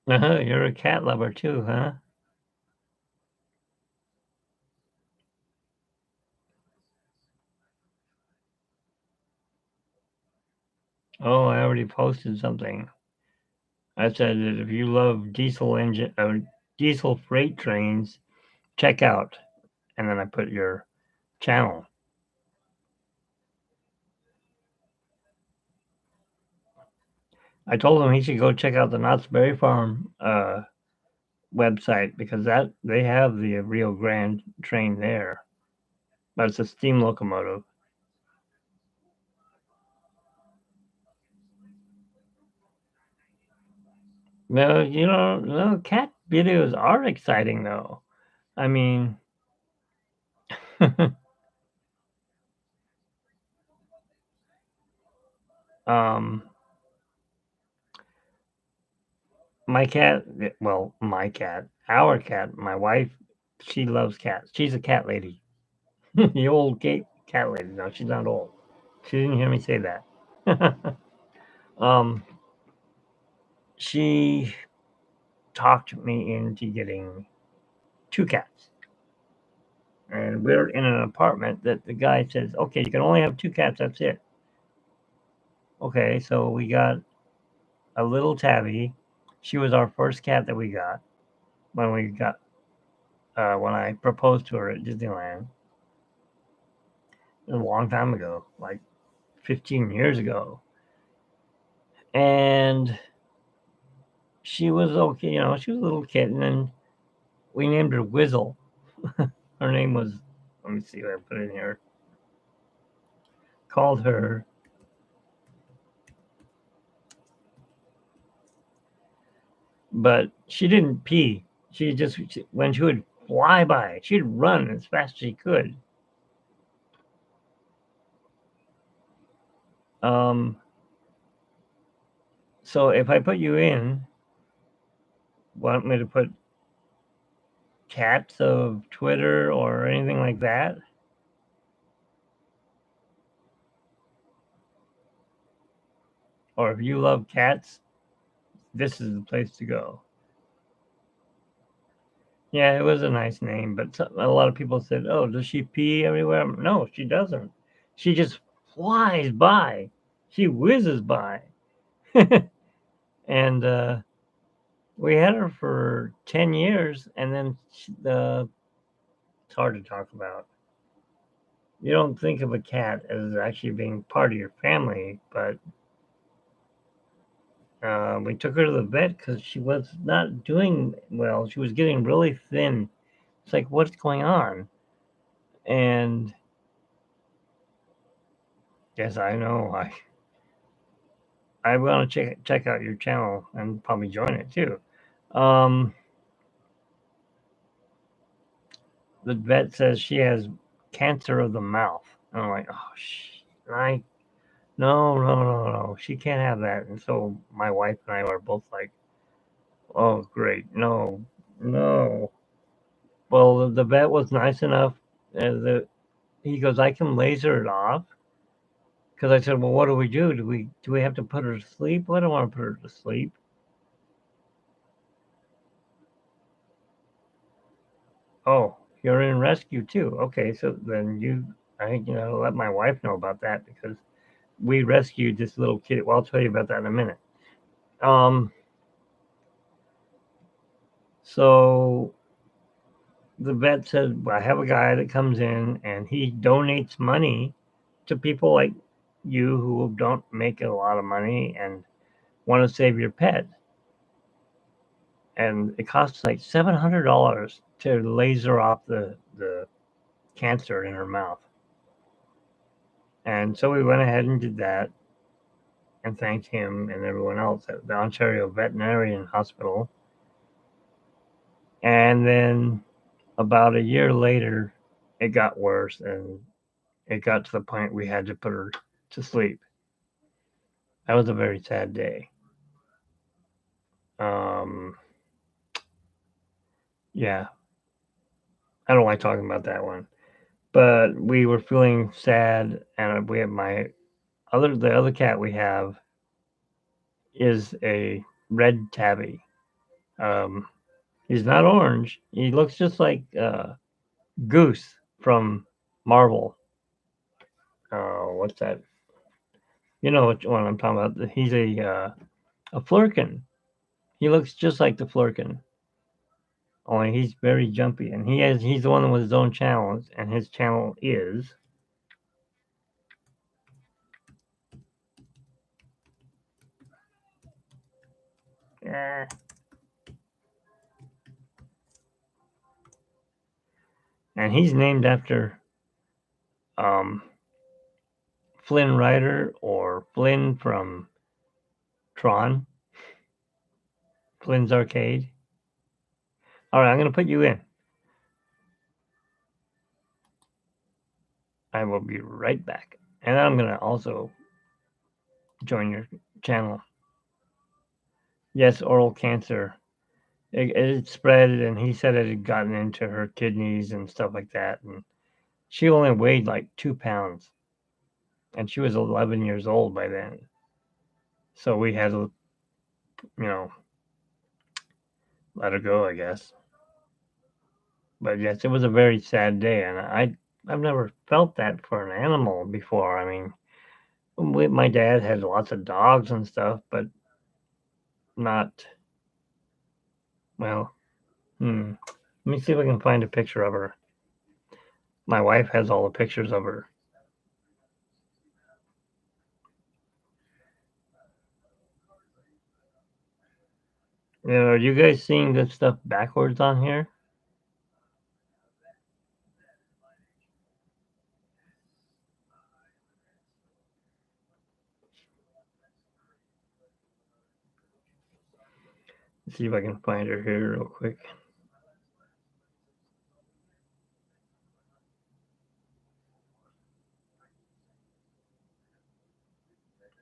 You're a cat lover too, huh? Oh, I already posted something. I said that if you love diesel freight trains, check out. And then I put your channel. I told him he should go check out the Knott's Berry Farm website because that they have the Rio Grande train there, but it's a steam locomotive. No, no, cat videos are exciting though. I mean, um, my cat, well, our cat, my wife, she loves cats. She's a cat lady. The old cat lady. No, she's not old. She didn't hear me say that. um, she talked me into getting 2 cats. And we're in an apartment that the guy says, okay, you can only have 2 cats, that's it. Okay, so we got a little tabby. She was our first cat that we got when I proposed to her at Disneyland a long time ago, like 15 years ago. And she was okay, she was a little kitten, and we named her Whizzle. Her name was, let me see what I put in here. Called her but she didn't pee. When she would fly by. She'd run as fast as she could. So if I put you in, want me to put cats of Twitter or anything like that? Or if you love cats, this is the place to go. Yeah, it was a nice name, but a lot of people said, "Oh, does she pee everywhere?" No, she doesn't. She just flies by. She whizzes by. And we had her for 10 years, and then it's hard to talk about. You don't think of a cat as actually being part of your family, but we took her to the vet because she was not doing well. She was getting really thin. It's like, what's going on? And yes, I know. I want to check out your channel and probably join it too. The vet says she has cancer of the mouth. And I'm like, oh, no. She can't have that. And so my wife and I were both like, oh, great. No. Well, the vet was nice enough. He goes, I can laser it off. Because I said, well, what do we do? Do we have to put her to sleep? Well, I don't want to put her to sleep. Oh, you're in rescue too. Okay, so then I think let my wife know about that because we rescued this little kid. Well, I'll tell you about that in a minute. So the vet said, well, I have a guy that comes in and he donates money to people like you who don't make a lot of money and want to save your pet. And it costs like $700 to laser off the cancer in her mouth. And so we went ahead and did that and thanked him and everyone else at the Ontario Veterinarian Hospital. And then about a year later, it got worse and it got to the point we had to put her to sleep. That was a very sad day. Yeah, I don't like talking about that one. But we were feeling sad, and we have the other cat we have is a red tabby. He's not orange. He looks just like Goose from Marvel. What's that? You know which one I'm talking about. He's a flurkin. He looks just like the flurkin. Only he's very jumpy, and he's the one with his own channel, and his channel is and he's named after Flynn Rider or Flynn from Tron, Flynn's Arcade. All right, I'm going to put you in. I will be right back. And I'm going to also join your channel. Yes, oral cancer. It spread, and he said it had gotten into her kidneys and stuff like that. And she only weighed like 2 pounds. And she was 11 years old by then. So we had to, let her go, I guess. But yes, it was a very sad day. And I've never felt that for an animal before. I mean, my dad had lots of dogs and stuff, but not, well, let me see if I can find a picture of her. My wife has all the pictures of her. Are you guys seeing this stuff backwards on here? Let's see if I can find her here real quick.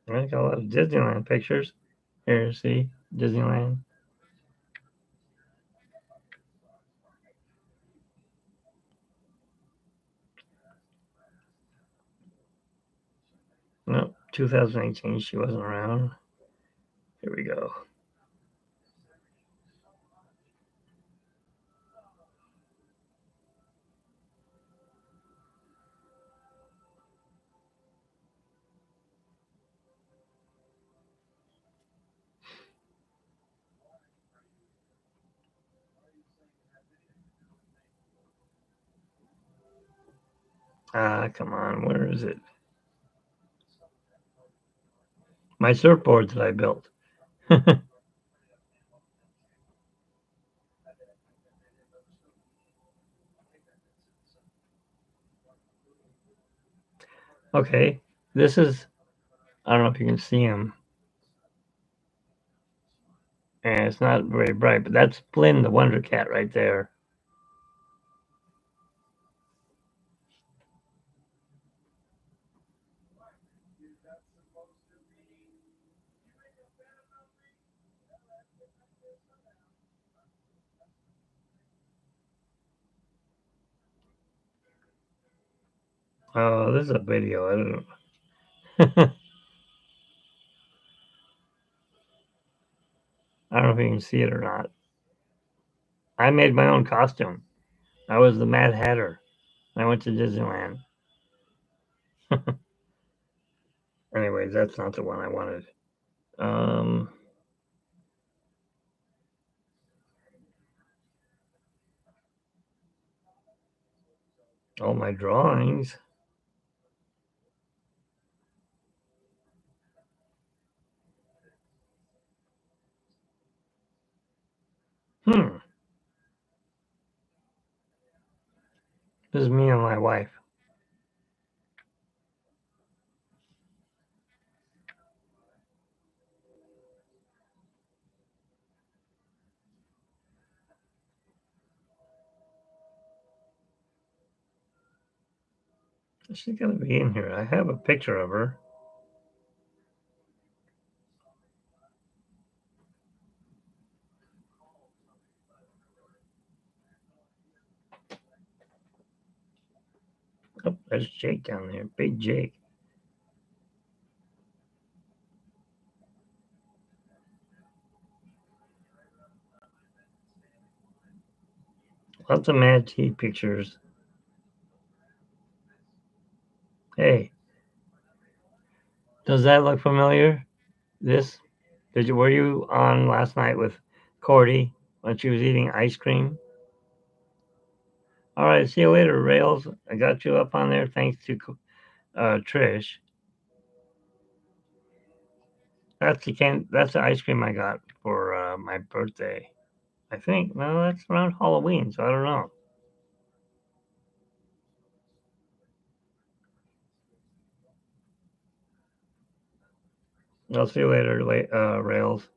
I got a lot of Disneyland pictures. Here, see? Disneyland. No, 2018, she wasn't around. Here we go. Ah, come on. Where is it? My surfboard that I built. Okay, this is, I don't know if you can see him. And it's not very bright, but that's Flynn the Wonder Cat right there. Oh, this is a video. I don't know. I don't know if you can see it or not. I made my own costume. I was the Mad Hatter. I went to Disneyland. Anyways, that's not the one I wanted. All my drawings. This is me and my wife. She's gonna be in here. I have a picture of her. Oh, there's Jake down there. Big Jake. Lots of Mad Tea pictures. Hey, does that look familiar? This? Were you on last night with Cordy when she was eating ice cream? All right, see you later, Rails. I got you up on there thanks to Trish. That's the ice cream I got for my birthday. I think. Well, that's around Halloween, so I don't know. I'll see you later, Rails.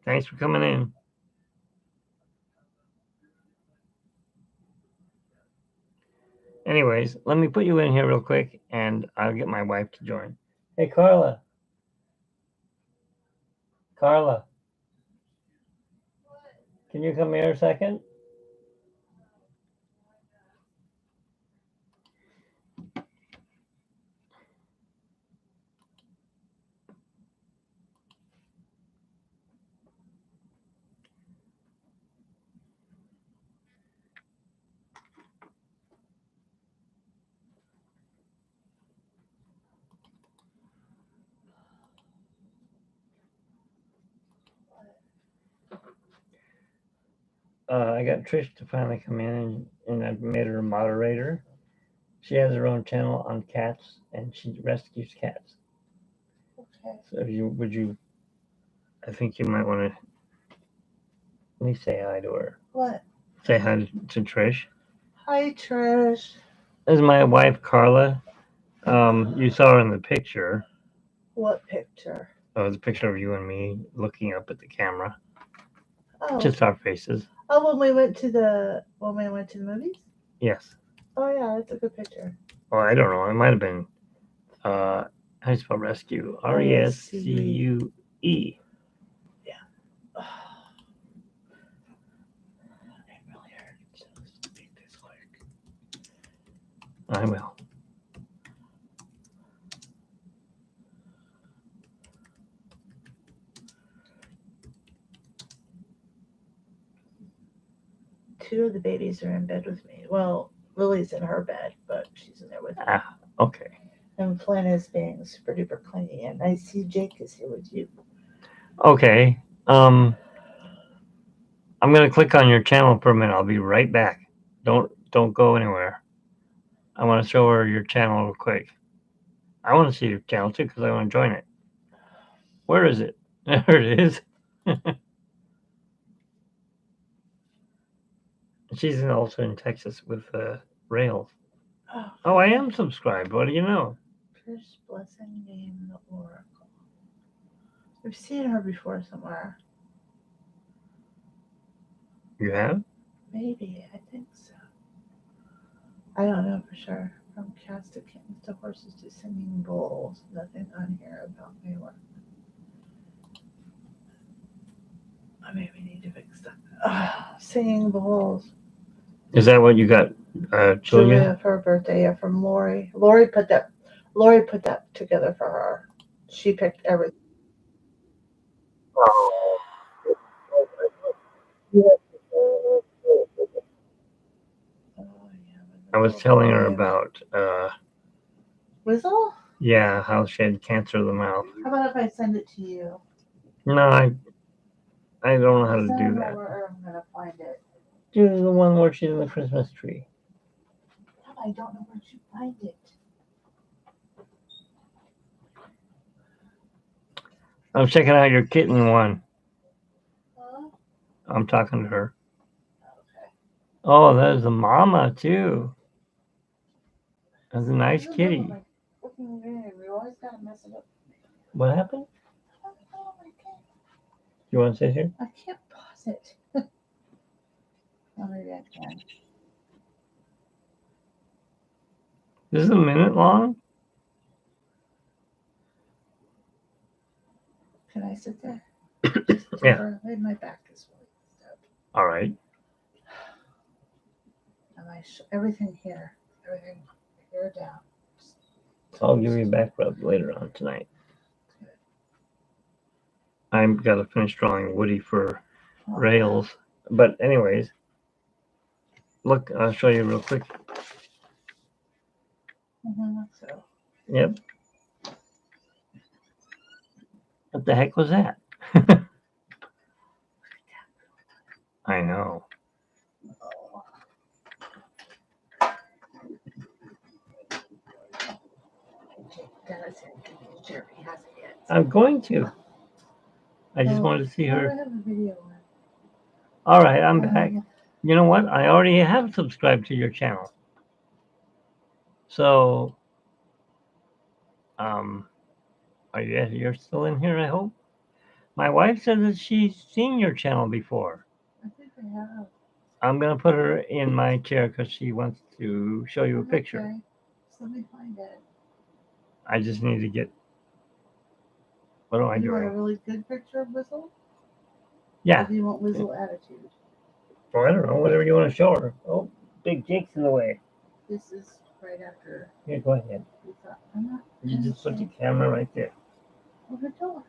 Thanks for coming in. Anyways, let me put you in here real quick, and I'll get my wife to join. Hey, Carla. Carla. Can you come here a second? I got Trish to finally come in, and I've made her a moderator. She has her own channel on cats, and she rescues cats. Okay. So I think you might want to. Let me say hi to her. What? Say hi to Trish. Hi, Trish. This is my wife, Carla. You saw her in the picture. What picture? Oh, it's a picture of you and me looking up at the camera. Oh. Just our faces. Oh, when we went to the movies? Yes. Oh yeah, that's a good picture. Well, I don't know. It might have been How do you spell rescue? RESCUE. Oh, it really hurts. Just make this quick. I will. Two of the babies are in bed with me. Well, Lily's in her bed, but she's in there with me. Ah, okay. And Flynn is being super duper clingy, and I see Jake is here with you. Okay. I'm gonna click on your channel for a minute. I'll be right back. Don't go anywhere. I want to show her your channel real quick. I want to see your channel too because I want to join it. Where is it? There it is. She's also in Texas with Rails. Oh, I am subscribed. What do you know? Trish Blessing Game the Oracle. I've seen her before somewhere. You have? Maybe, I think so. I don't know for sure. From cast of kittens to horses to singing bowls. Nothing on here about my work. I maybe need to fix that. Singing bowls. Is that what you got, Julia? For her birthday, yeah, from Lori. Lori put that together for her. She picked everything. Oh, yeah, I was telling her about Whistle? yeah, how she had cancer of the mouth. How about if I send it to you? No, I don't know how to I do don't know that. where I'm gonna find it. Do the one where she's in the Christmas tree. I don't know where to find it. I'm checking out your kitten one. Huh? I'm talking to her. Okay. Oh, there's a mama too. That's a nice I kitty. don't know, my fucking game. We always gotta mess it up. What happened? Oh, my God. You want to sit here? I can't pause it. Oh, maybe I can. This is a minute long? Can I sit there? Yeah. Lay my back this way. All right. And everything here down. So I'll give you a back rub later on tonight. I've got to finish drawing Woody for Rails. But anyways, look, I'll show you real quick. So, Yep. What the heck was that? I know. I'm going to. I just wanted to see her. I have a video. All right, I'm back. You know what? I already have subscribed to your channel. So, you're still in here, I hope? My wife said that she's seen your channel before. I think I have. I'm going to put her in my chair because she wants to show you a picture. Okay. So let me find it. I just need to get... What am I You want a doing? really good picture of Whistle? Yeah. Or do you want Whistle attitude? Well, I don't know. Whatever you want to show her. Oh, Big Jake's in the way. This is right after. Here, go ahead. You just put the camera right there. Oh, I don't.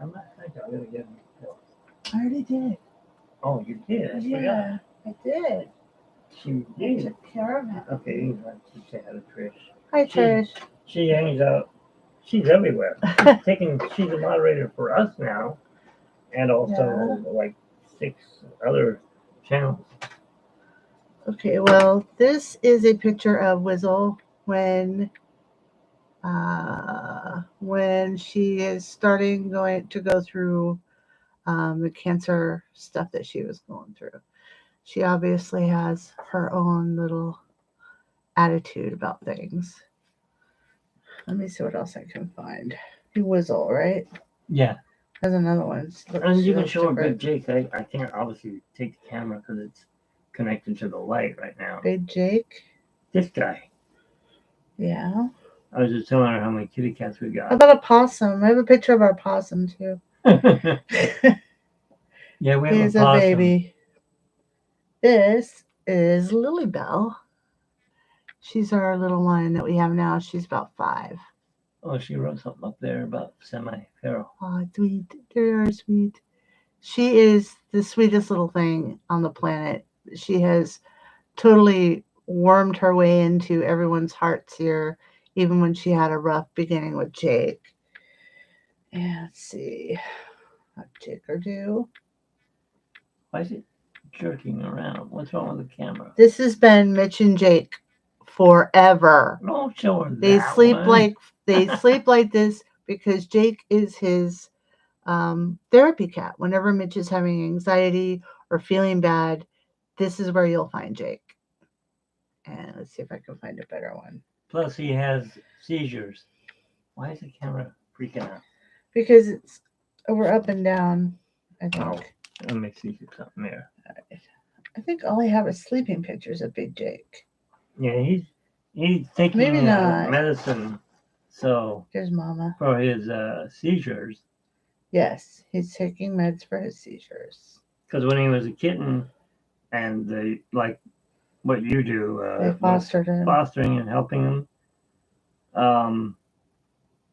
I'm not going to get him. I already did. Oh, you did? I Yeah, I did. She I did. took care of it. Okay, you have to say hi to Trish. Hi, Trish. She hangs out. She's everywhere. She's a moderator for us now, and also like 6 other channels. Okay, well, this is a picture of Whistle when she is starting to go through the cancer stuff that she was going through. She obviously has her own little attitude about things. Let me see what else I can find. Whistle, right? Yeah. There's another one. And you can show her Big Jake. I can't obviously take the camera because it's connected to the light right now. Big Jake? This guy. Yeah. I was just telling her how many kitty cats we How got. about a possum? I have a picture of our possum too. Yeah, we have Here's a a possum. baby. This is Lily Bell. She's our little one that we have now. She's about 5. Oh, she wrote something up there about semi-feral. Oh, sweet. They're sweet. She is the sweetest little thing on the planet. She has totally wormed her way into everyone's hearts here, even when she had a rough beginning with Jake. And let's see. What Jake or do? Why is it jerking around? What's wrong with the camera? This has been Mitch and Jake forever. Don't show her They that sleep one. like this because Jake is his therapy cat. Whenever Mitch is having anxiety or feeling bad, this is where you'll find Jake. And let's see if I can find a better one. Plus, he has seizures. Why is the camera freaking out? Because it's over up and down, I think. Oh, let me see something there. I think all I have is sleeping pictures of Big Jake. Yeah, he's taking Maybe not. medicine. So Here's Mama. for his seizures, Yes, he's taking meds for his seizures. because when he was a kitten, and they like what you do, They fostered him. fostering and helping him.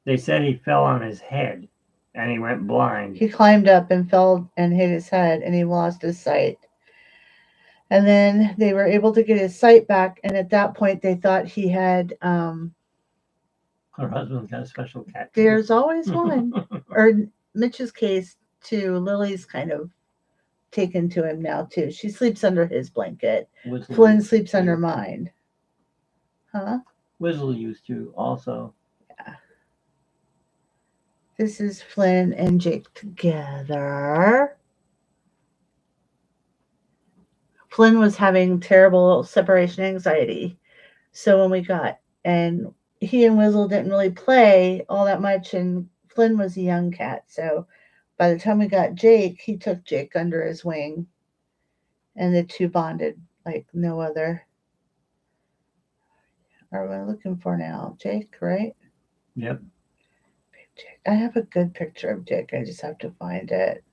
They said he fell on his head, and he went blind. He climbed up and fell and hit his head, and he lost his sight. And then they were able to get his sight back, and at that point they thought he had Her husband's got a special cat. there's always one. Or Mitch's case too, Lily's kind of taken to him now too. She sleeps under his blanket. Flynn sleeps under mine. Huh? Wizzle used to also. Yeah. This is Flynn and Jake together. Flynn was having terrible separation anxiety. So when we got, and he and Wizzle didn't really play all that much, and Flynn was a young cat. So by the time we got Jake, he took Jake under his wing, and the two bonded like no other. Are we looking for now? Jake, right? Yep. Jake. I have a good picture of Jake. I just have to find it.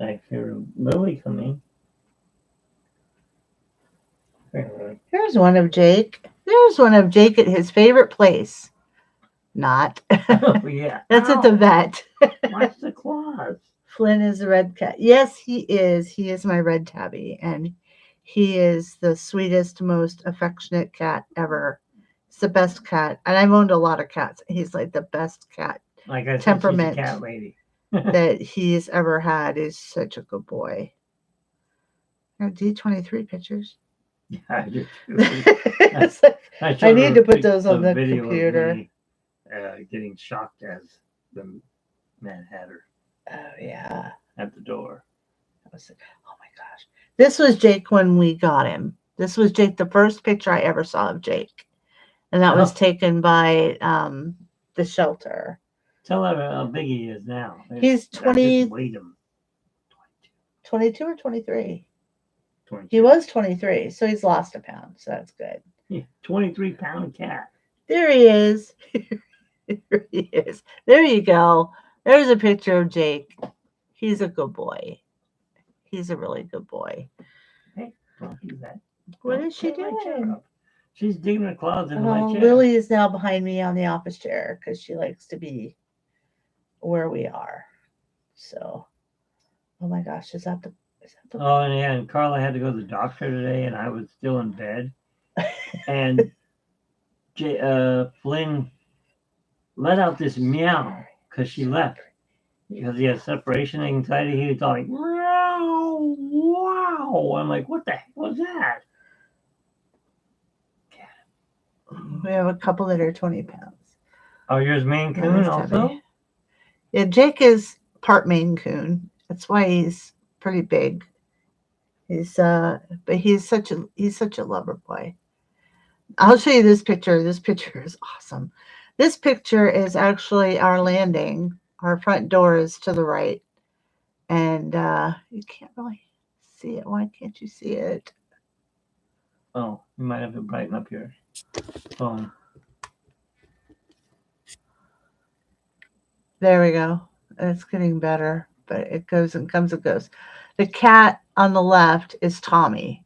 I hear Lily coming. Here's one of Jake. There's one of Jake at his favorite place. Not. Oh, yeah. That's at the vet. Watch the claws. Flynn is a red cat. Yes, he is. He is my red tabby. And he is the sweetest, most affectionate cat ever. It's the best cat. And I've owned a lot of cats. He's like the best cat. Like I said, temperament she's a cat lady. that he's ever had. Is such a good boy. D23 pictures. Yeah, I do too. It's like, I need to put those on the video computer. Of me, getting shocked as the Mad Hatter Oh, yeah. at the door. Oh my gosh. This was Jake when we got him. This was Jake, the first picture I ever saw of Jake. And that was taken by the shelter. Tell her how big he is now. He's 20. Weighed him. 22 or 23? 22. He was 23, so he's lost a pound. So that's good. Yeah, 23-pound cat. There he is. There he is. There you go. There's a picture of Jake. He's a good boy. He's a really good boy. Hey, don't do that. What Don't is she tear my chair doing? up. She's digging her claws into my chair. Lily is now behind me on the office chair because she likes to be where we are. So, oh my gosh, is that the Oh, and yeah, and Carla had to go to the doctor today, and I was still in bed. And Flynn let out this meow because she left. Because he has separation anxiety. He was like, meow, wow. I'm like, what the heck was that? We have a couple that are 20 pounds. Oh, your's Maine Coon also? Yeah, Jake is part Maine Coon. That's why he's pretty big. He's but he's such a lover boy. I'll show you this picture. This picture is awesome. This picture is actually our landing. Our front door is to the right. And you can't really see it. Why can't you see it? Oh, you might have to brighten up your phone. There we go. It's getting better, but it goes and comes and goes. The cat on the left is Tommy,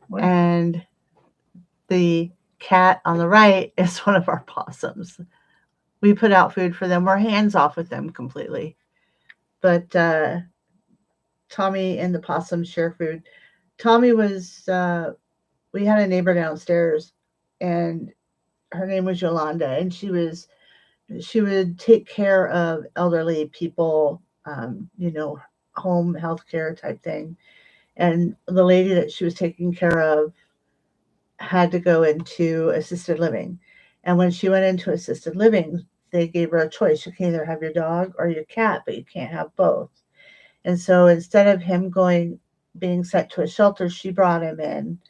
What? and the cat on the right is one of our possums. We put out food for them. We're hands off with them completely. But Tommy and the possum share food. Tommy was, we had a neighbor downstairs, and her name was Yolanda, and she would take care of elderly people, home health care type thing. And the lady that she was taking care of had to go into assisted living. And when she went into assisted living, they gave her a choice. You can either have your dog or your cat, but you can't have both. And so instead of him being sent to a shelter, she brought him in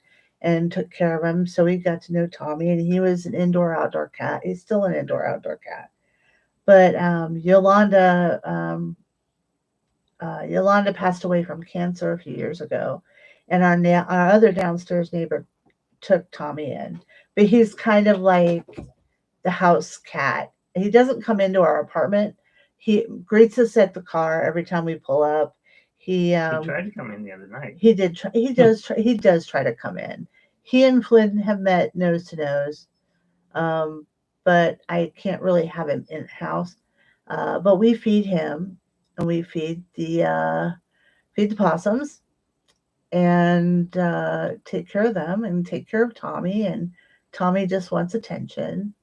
and took care of him. So we got to know Tommy, and he was an indoor-outdoor cat. He's still an indoor-outdoor cat. But Yolanda passed away from cancer a few years ago, and our other downstairs neighbor took Tommy in. But he's kind of like the house cat. He doesn't come into our apartment. He greets us at the car every time we pull up. He tried to come in the other night. He did. He does try to come in. He and Flynn have met nose to nose, but I can't really have him in house. But we feed him, and we feed the possums, and take care of them, and take care of Tommy. And Tommy just wants attention.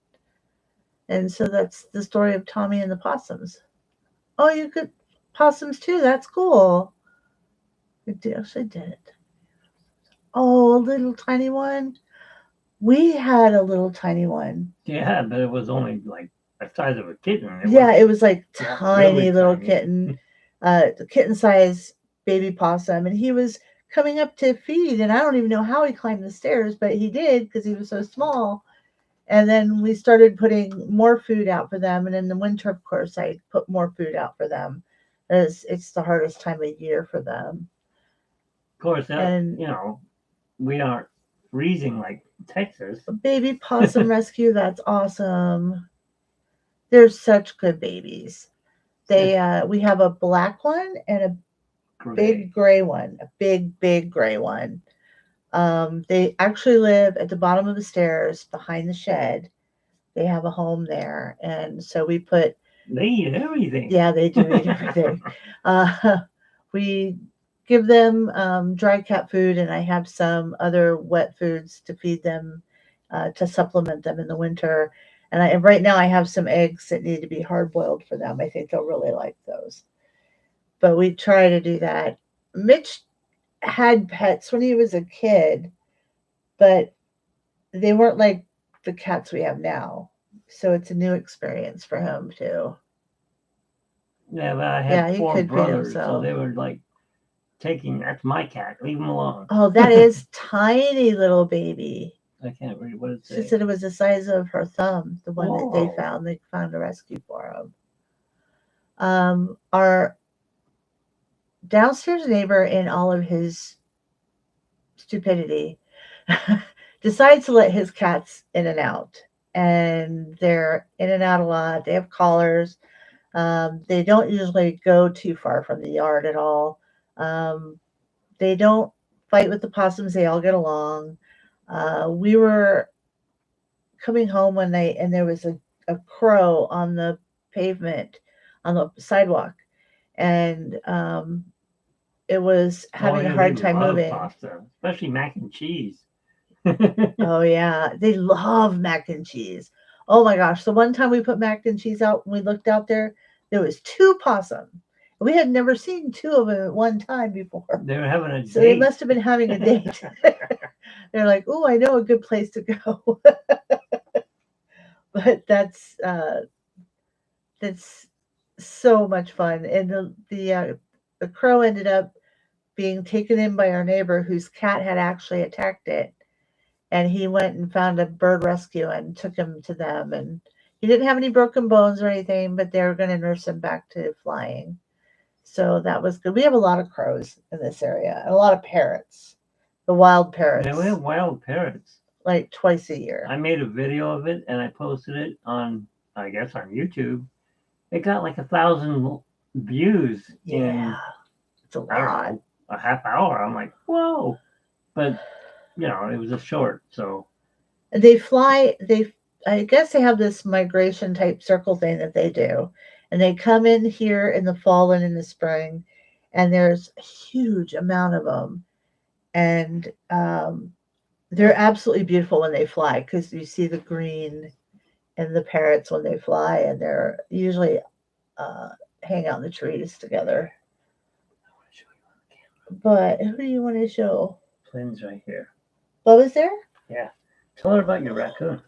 And so that's the story of Tommy and the possums. Oh, you could possums too. That's cool. It actually did. Oh, a little tiny one. We had a little tiny one. Yeah, but it was only like the size of a kitten. It was like tiny really little tiny. kitten, the kitten size baby possum, and he was coming up to feed, and I don't even know how he climbed the stairs, but he did because he was so small. And then we started putting more food out for them, and in the winter, of course, I put more food out for them, as it's the hardest time of year for them. Of course, And we aren't freezing like Texas. Baby possum rescue, that's awesome. They're such good babies. We have a black one and a big gray one, a big gray one. They actually live at the bottom of the stairs behind the shed. They have a home there, and so we put. They eat everything. Yeah, they do eat everything. We give them dry cat food, and I have some other wet foods to feed them to supplement them in the winter. And right now I have some eggs that need to be hard boiled for them. I think they'll really like those. But we try to do that. Mitch had pets when he was a kid, but they weren't like the cats we have now. So it's a new experience for him too. Yeah, but I had he 4 could feed brothers, so himself. they were like that's my cat, leave him alone. Oh, that is tiny little baby. I can't read what it says. She said it was the size of her thumb, the one that they Whoa. found. They found a rescue for him. Our downstairs neighbor, in all of his stupidity, decides to let his cats in and out. And they're in and out a lot. They have collars. They don't usually go too far from the yard at all. They don't fight with the possums. They all get along. We were coming home one night, and there was a crow on the pavement, on the sidewalk, and it was having a hard time moving. Pasta, especially mac and cheese. Oh yeah, they love mac and cheese. Oh my gosh! The one time we put mac and cheese out, when we looked out there was 2 possums. We had never seen 2 of them at one time before. They were having a date. So they must have been having a date. They're like, "Oh, I know a good place to go." But that's so much fun. And the crow ended up being taken in by our neighbor, whose cat had actually attacked it. And he went and found a bird rescue and took him to them. And he didn't have any broken bones or anything, but they were going to nurse him back to flying. So that was good. We have a lot of crows in this area, and a lot of parrots, the wild parrots. Yeah, we have wild parrots. Like twice a year. I made a video of it, and I posted it on, I guess, on YouTube. it got like 1,000 views in, Yeah, it's a I don't lot. know, a half hour. I'm like, whoa. But, you know, it was a short, so. They fly. I guess they have this migration type circle thing that they do, and they come in here in the fall and in the spring, and there's a huge amount of them, and they're absolutely beautiful when they fly because you see the green and the parrots when they fly, and they're usually uh, hang out in the trees together. But who do you want to show? Flynn's right here. Bubba's there? Yeah. Tell her about your raccoon.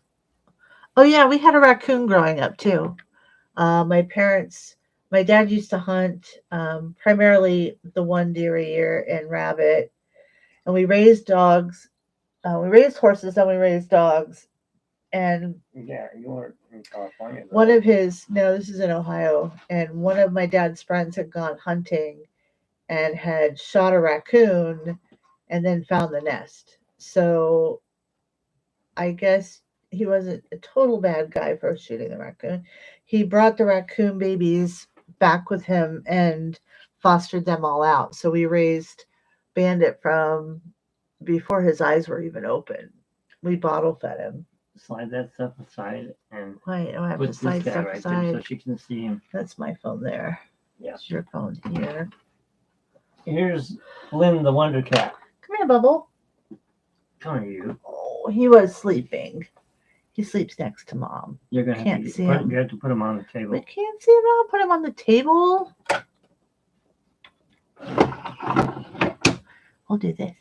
Oh yeah, we had a raccoon growing up too. My dad used to hunt primarily the one deer a year and rabbit, and we raised dogs. We raised horses, and we raised dogs. And Yeah, you were in California. one of this is in Ohio, and one of my dad's friends had gone hunting and had shot a raccoon and then found the nest. So I guess he wasn't a total bad guy for shooting the raccoon. He brought the raccoon babies back with him and fostered them all out. So we raised Bandit from before his eyes were even open. We bottle fed him. Slide that stuff aside and Wait, I have put to this slide guy stuff right there so aside. she can see him. That's my phone there. Yeah. That's your phone here. Here's Lynn the Wonder Cat. Come here, Bubble. Come here, you. Oh, he was sleeping. He sleeps next to Mom. You're gonna Can't have see to him. you have to put him on the table. We can't see him now. Put him on the table. We'll do this.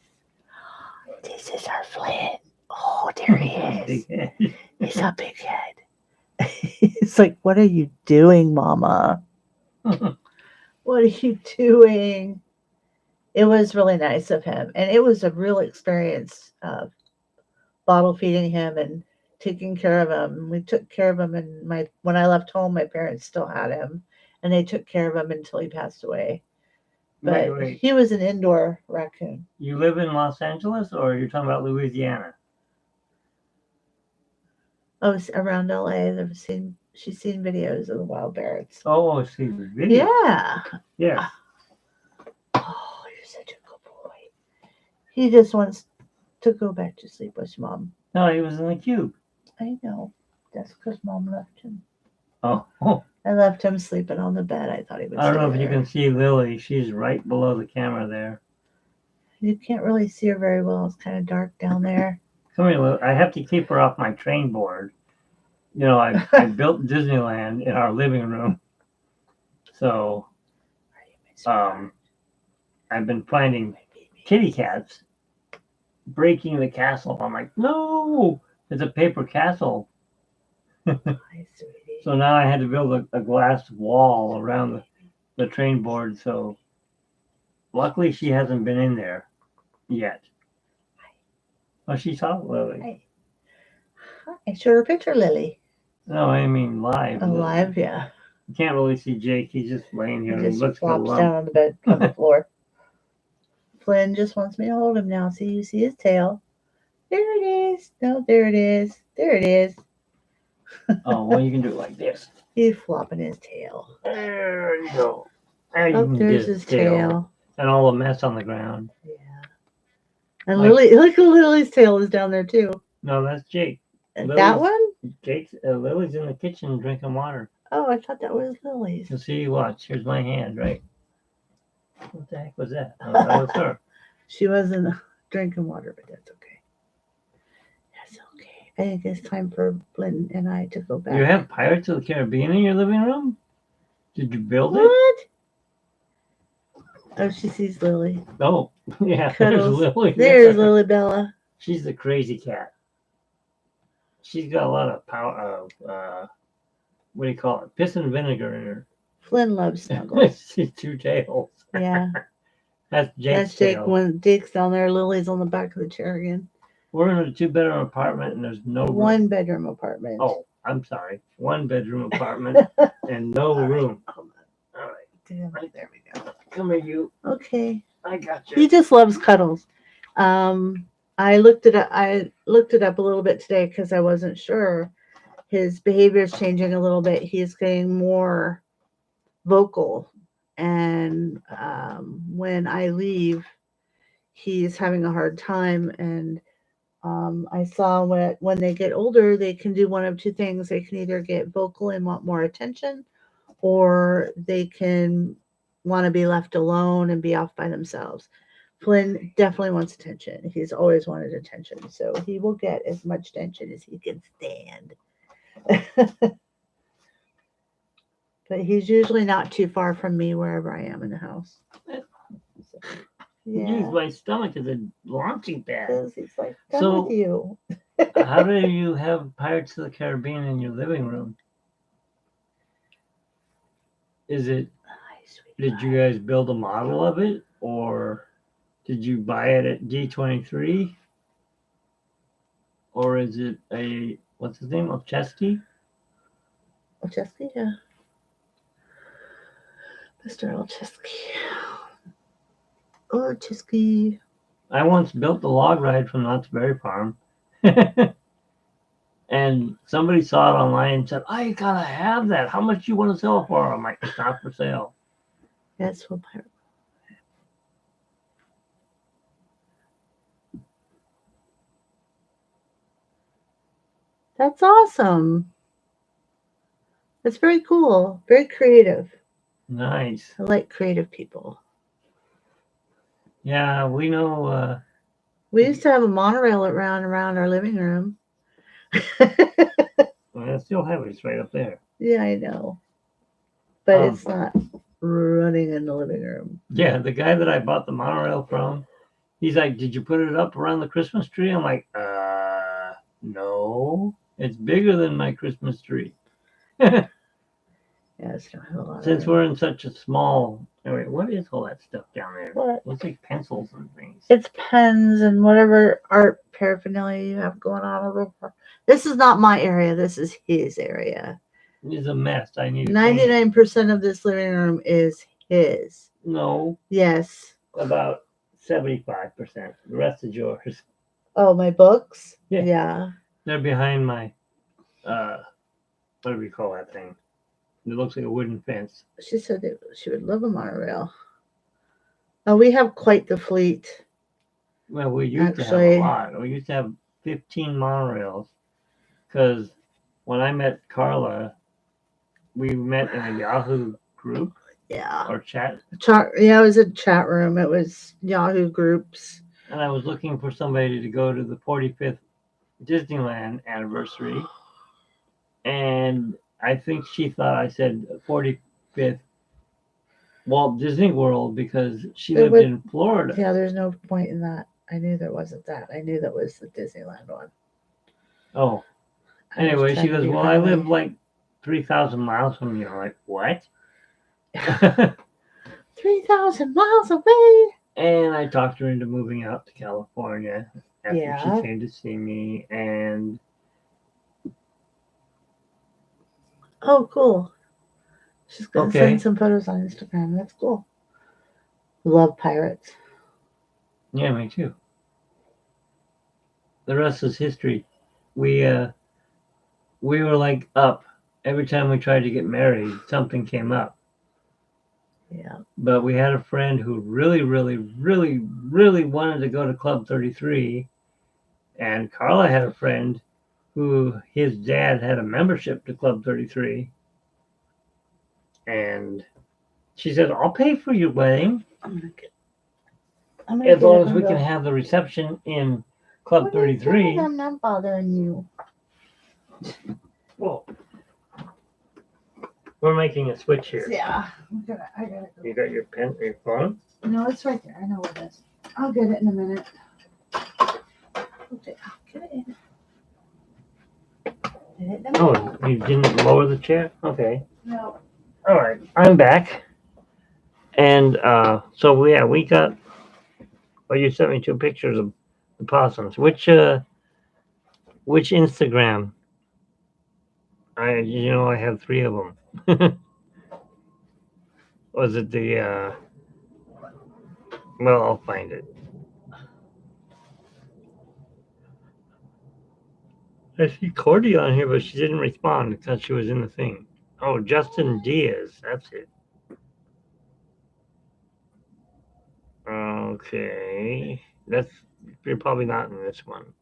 This is our Flynn. Oh, there he is. Big head. He's a big head. It's like, what are you doing, Mama? What are you doing? It was really nice of him. And it was a real experience of bottle feeding him and taking care of him. We took care of him, and when I left home, my parents still had him, and they took care of him until he passed away. But Wait. he was an indoor raccoon. You live in Los Angeles, or you're talking about Louisiana? I was around LA. She's seen videos of the wild parrots. Oh, she's video. Yeah. Yeah. Oh, you're such a good boy. He just wants to go back to sleep with Mom. No, he was in the cube. I know. That's because Mom left him. Oh. I left him sleeping on the bed. I thought he would. I don't know if stay you there. can see Lily. She's right below the camera there. You can't really see her very well. It's kind of dark down there. Come here, Lily. I have to keep her off my train board. You know, I built Disneyland in our living room. So, I've been finding kitty cats breaking the castle. I'm like, no, it's a paper castle. Hi, sweetie. So now I had to build a glass wall around the train board. So luckily she hasn't been in there yet. Oh, she saw Lily. Hi. I showed her a picture, Lily. No, I mean live. Alive, yeah. You can't really see Jake. He's just laying here. He And just looks flops lump. down on the bed, on the floor. Flynn just wants me to hold him now. See, you see his tail. There it is. No, there it is. There it is. Oh, well, you can do it like this. He's flopping his tail. There you go. There you Oh, can there's get his tail. and all the mess on the ground. Yeah. And Lily, look at Lily's tail is down there too. No, that's Jake. And Lily's- that one? Jake's Lily's in the kitchen drinking water. Oh, I thought that was Lily's. You'll see. Watch. Here's my hand. Right. What the heck was that? Oh, that was her. She wasn't drinking water, but that's okay. That's okay. I think it's time for Flynn and I to go back. You have Pirates of the Caribbean in your living room? Did you build it? What? Oh, she sees Lily. Oh, yeah. Cuddles. There's Lily. There's Lily Bella. She's the crazy cat. She's got a lot of power. What do you call it? Piss and vinegar in her. Flynn loves snuggles. She's two tails. Yeah. That's Jake's That's Jake. tail. When Jake's down there, Lily's on the back of the chair again. We're in a 2-bedroom apartment and there's no room. 1-bedroom apartment. Oh, I'm sorry. 1-bedroom apartment and no room. Hold on. All right. Damn it, there we go. Come here, you. Okay. I got He you. just loves cuddles. I looked it up. I looked it up a little bit today because I wasn't sure. His behavior is changing a little bit. He's getting more vocal. And when I leave, he's having a hard time. And I saw when they get older, they can do one of two things. They can either get vocal and want more attention, or they can want to be left alone and be off by themselves. Flynn definitely wants attention. He's always wanted attention. So he will get as much attention as he can stand. But he's usually not too far from me wherever I am in the house. So, Use my stomach as a launching pad. He's like, done So- with you. How do you have Pirates of the Caribbean in your living room? Is it, did you guys build a model of it, or did you buy it at D23? Or is it a, what's his name, Olchesky? Olchesky, yeah. Mr. Olchesky. Olchesky. I once built the log ride from Knott's Berry Farm. And somebody saw it online and said, I gotta have that. How much you want to sell it for? I'm like, it's not for sale. That's for pirate. That's awesome. That's very cool. Very creative. Nice. I like creative people. Yeah, we know. We used to have a monorail around our living room. I still have it. It's right up there. Yeah, I know. But Um, it's not running in the living room. Yeah, the guy that I bought the monorail from, he's like, did you put it up around the Christmas tree? I'm like, no. It's bigger than my Christmas tree. Yeah, it's not a lot Since of we're in such a small, wait, what is all that stuff down there? What? Looks like pencils and things. It's pens and whatever art paraphernalia you have going on over here. This is not my area. This is his area. It's a mess. I need to clean it. 99% of this living room is his. No, Yes. about 75%. The rest is yours. Oh, my books? Yeah. Yeah. They're behind my, what do we call that thing? It looks like a wooden fence. She said that she would love a monorail. Oh, we have quite the fleet. Well, we used to have Actually- a lot. We used to have 15 monorails. Because when I met Carla, we met in a Yahoo group Yeah. or chat. Yeah, it was a chat room. It was Yahoo groups. And I was looking for somebody to go to the 45th Disneyland anniversary. And I think she thought I said 45th Walt Disney World because she It lived was- in Florida. Yeah, there's no point in that. I knew there wasn't that. I knew that was the Disneyland one. Oh, I was anyway, trying she to goes, be well, I friendly. live like 3,000 miles from you. I'm like, what? 3,000 miles away. And I talked her into moving out to California after Yeah. she came to see me. And Oh, cool. She's going to Okay. send some photos on Instagram. That's cool. Love pirates. yeah, me too. The rest is history. We were like up every time we tried to get married, something came up. Yeah. But we had a friend who really, really, really, really wanted to go to Club 33. And Carla had a friend who his dad had a membership to Club 33. And she said, I'll pay for your wedding I'm going to get as long as we can have the reception in Club 33. I'm not bothering you. Whoa. We're making a switch here. Yeah. I got it. You got your pen, your phone? No, it's right there. I know where it is. I'll get it in a minute. Okay, I'll get it in. Get it in a minute. Oh, you didn't lower the chair? Okay. No. All right, I'm back. And so we got. Well, you sent me 2 pictures of the possums. Which Instagram? I have 3 of them. Was it the? Well, I'll find it. I see Cordy on here, but she didn't respond because she was in the thing. Oh, Justin Diaz, that's it. Okay. You're probably not in this one.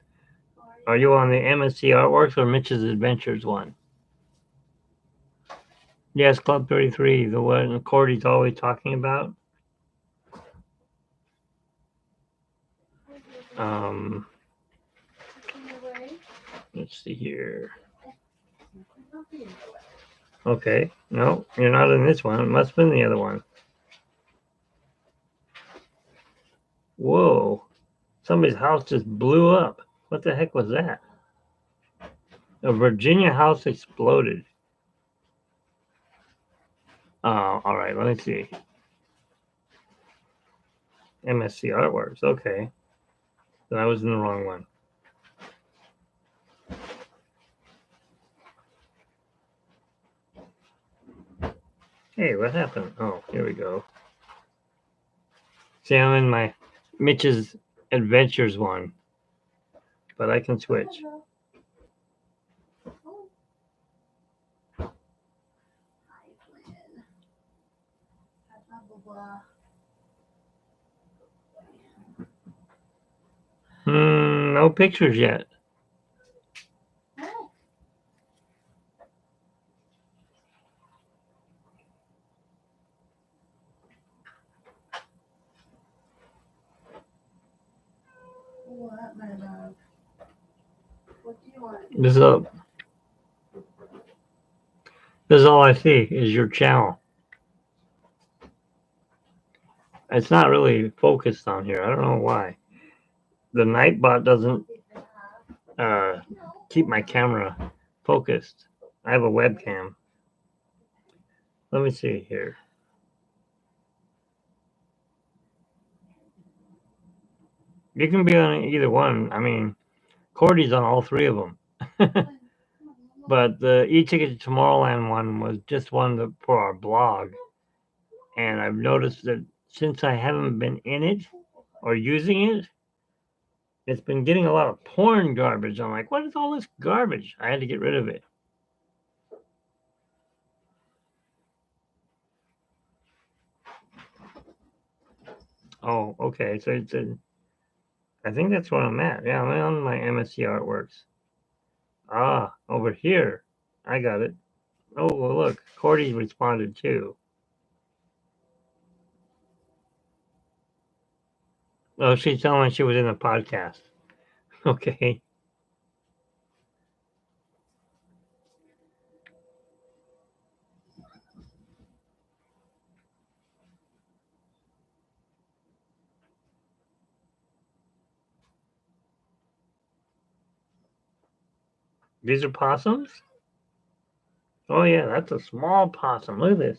Are you on the MSC Artworks or Mitch's Adventures one? Yes, Club 33, the one Cordy's always talking about. Let's see here. Okay, no, you're not in this one. It must have been the other one. Whoa, somebody's house just blew up. What the heck was that? A Virginia house exploded. All right, let me see. MSC Artworks, okay. Then I was in the wrong one. Hey, what happened? Oh, here we go. See, I'm in my Mitch's Adventures one, but I can switch. No pictures yet. What, my love? What do you want? This is all I see is your channel. It's not really focused on here. I don't know why. The Nightbot doesn't keep my camera focused. I have a webcam. Let me see here. You can be on either one. I mean, Cordy's on all three of them. But the E-Ticket to Tomorrowland one was just one for our blog. And I've noticed that since I haven't been in it or using it, it's been getting a lot of porn garbage. I'm like, what is all this garbage? I had to get rid of it. Oh, okay. So it's I think that's where I'm at. Yeah, I'm on my MSC Artworks. Ah, over here. I got it. Oh, well, look. Cordy responded too. Oh, she's telling me she was in a podcast. Okay. These are possums? Oh, yeah, that's a small possum. Look at this.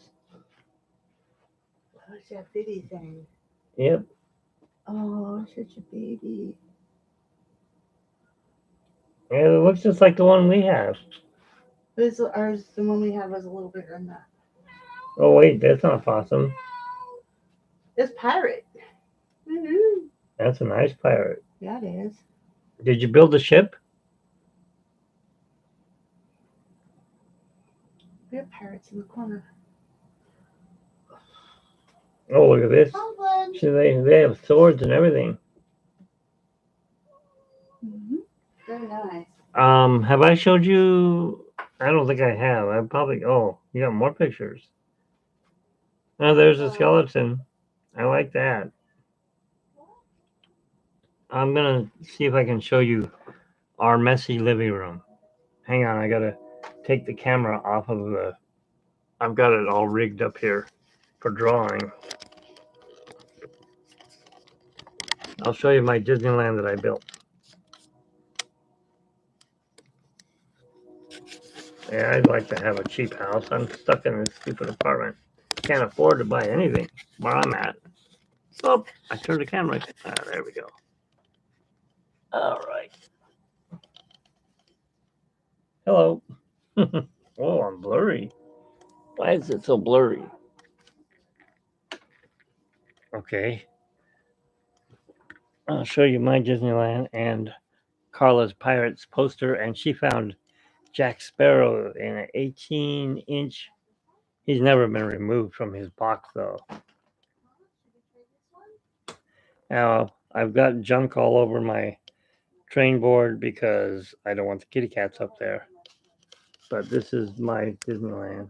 What's that bitty thing? Yep. Oh, such a baby. Yeah, it looks just like the one we have. The one we have was a little bigger than that. Oh, wait, that's not a possum. It's pirate. Mm-hmm. That's a nice pirate. Yeah, it is. Did you build the ship? We have pirates in the corner. Oh, look at this. See, they have swords and everything. Mm-hmm. Very nice. Have I showed you? I don't think I have. I probably. Oh, you got more pictures. Oh, there's a skeleton. I like that. I'm gonna see if I can show you our messy living room. Hang on, I gotta take the camera off of the. I've got it all rigged up here for drawing. I'll show you my Disneyland that I built. Yeah, I'd like to have a cheap house. I'm stuck in this stupid apartment. Can't afford to buy anything where I'm at. Oh, I turned the camera. There we go. All right. Hello. Oh, I'm blurry. Why is it so blurry? Okay. I'll show you my Disneyland and Carla's Pirates poster, and she found Jack Sparrow in an 18-inch. He's never been removed from his box, though. Now, I've got junk all over my train board because I don't want the kitty cats up there. But this is my Disneyland.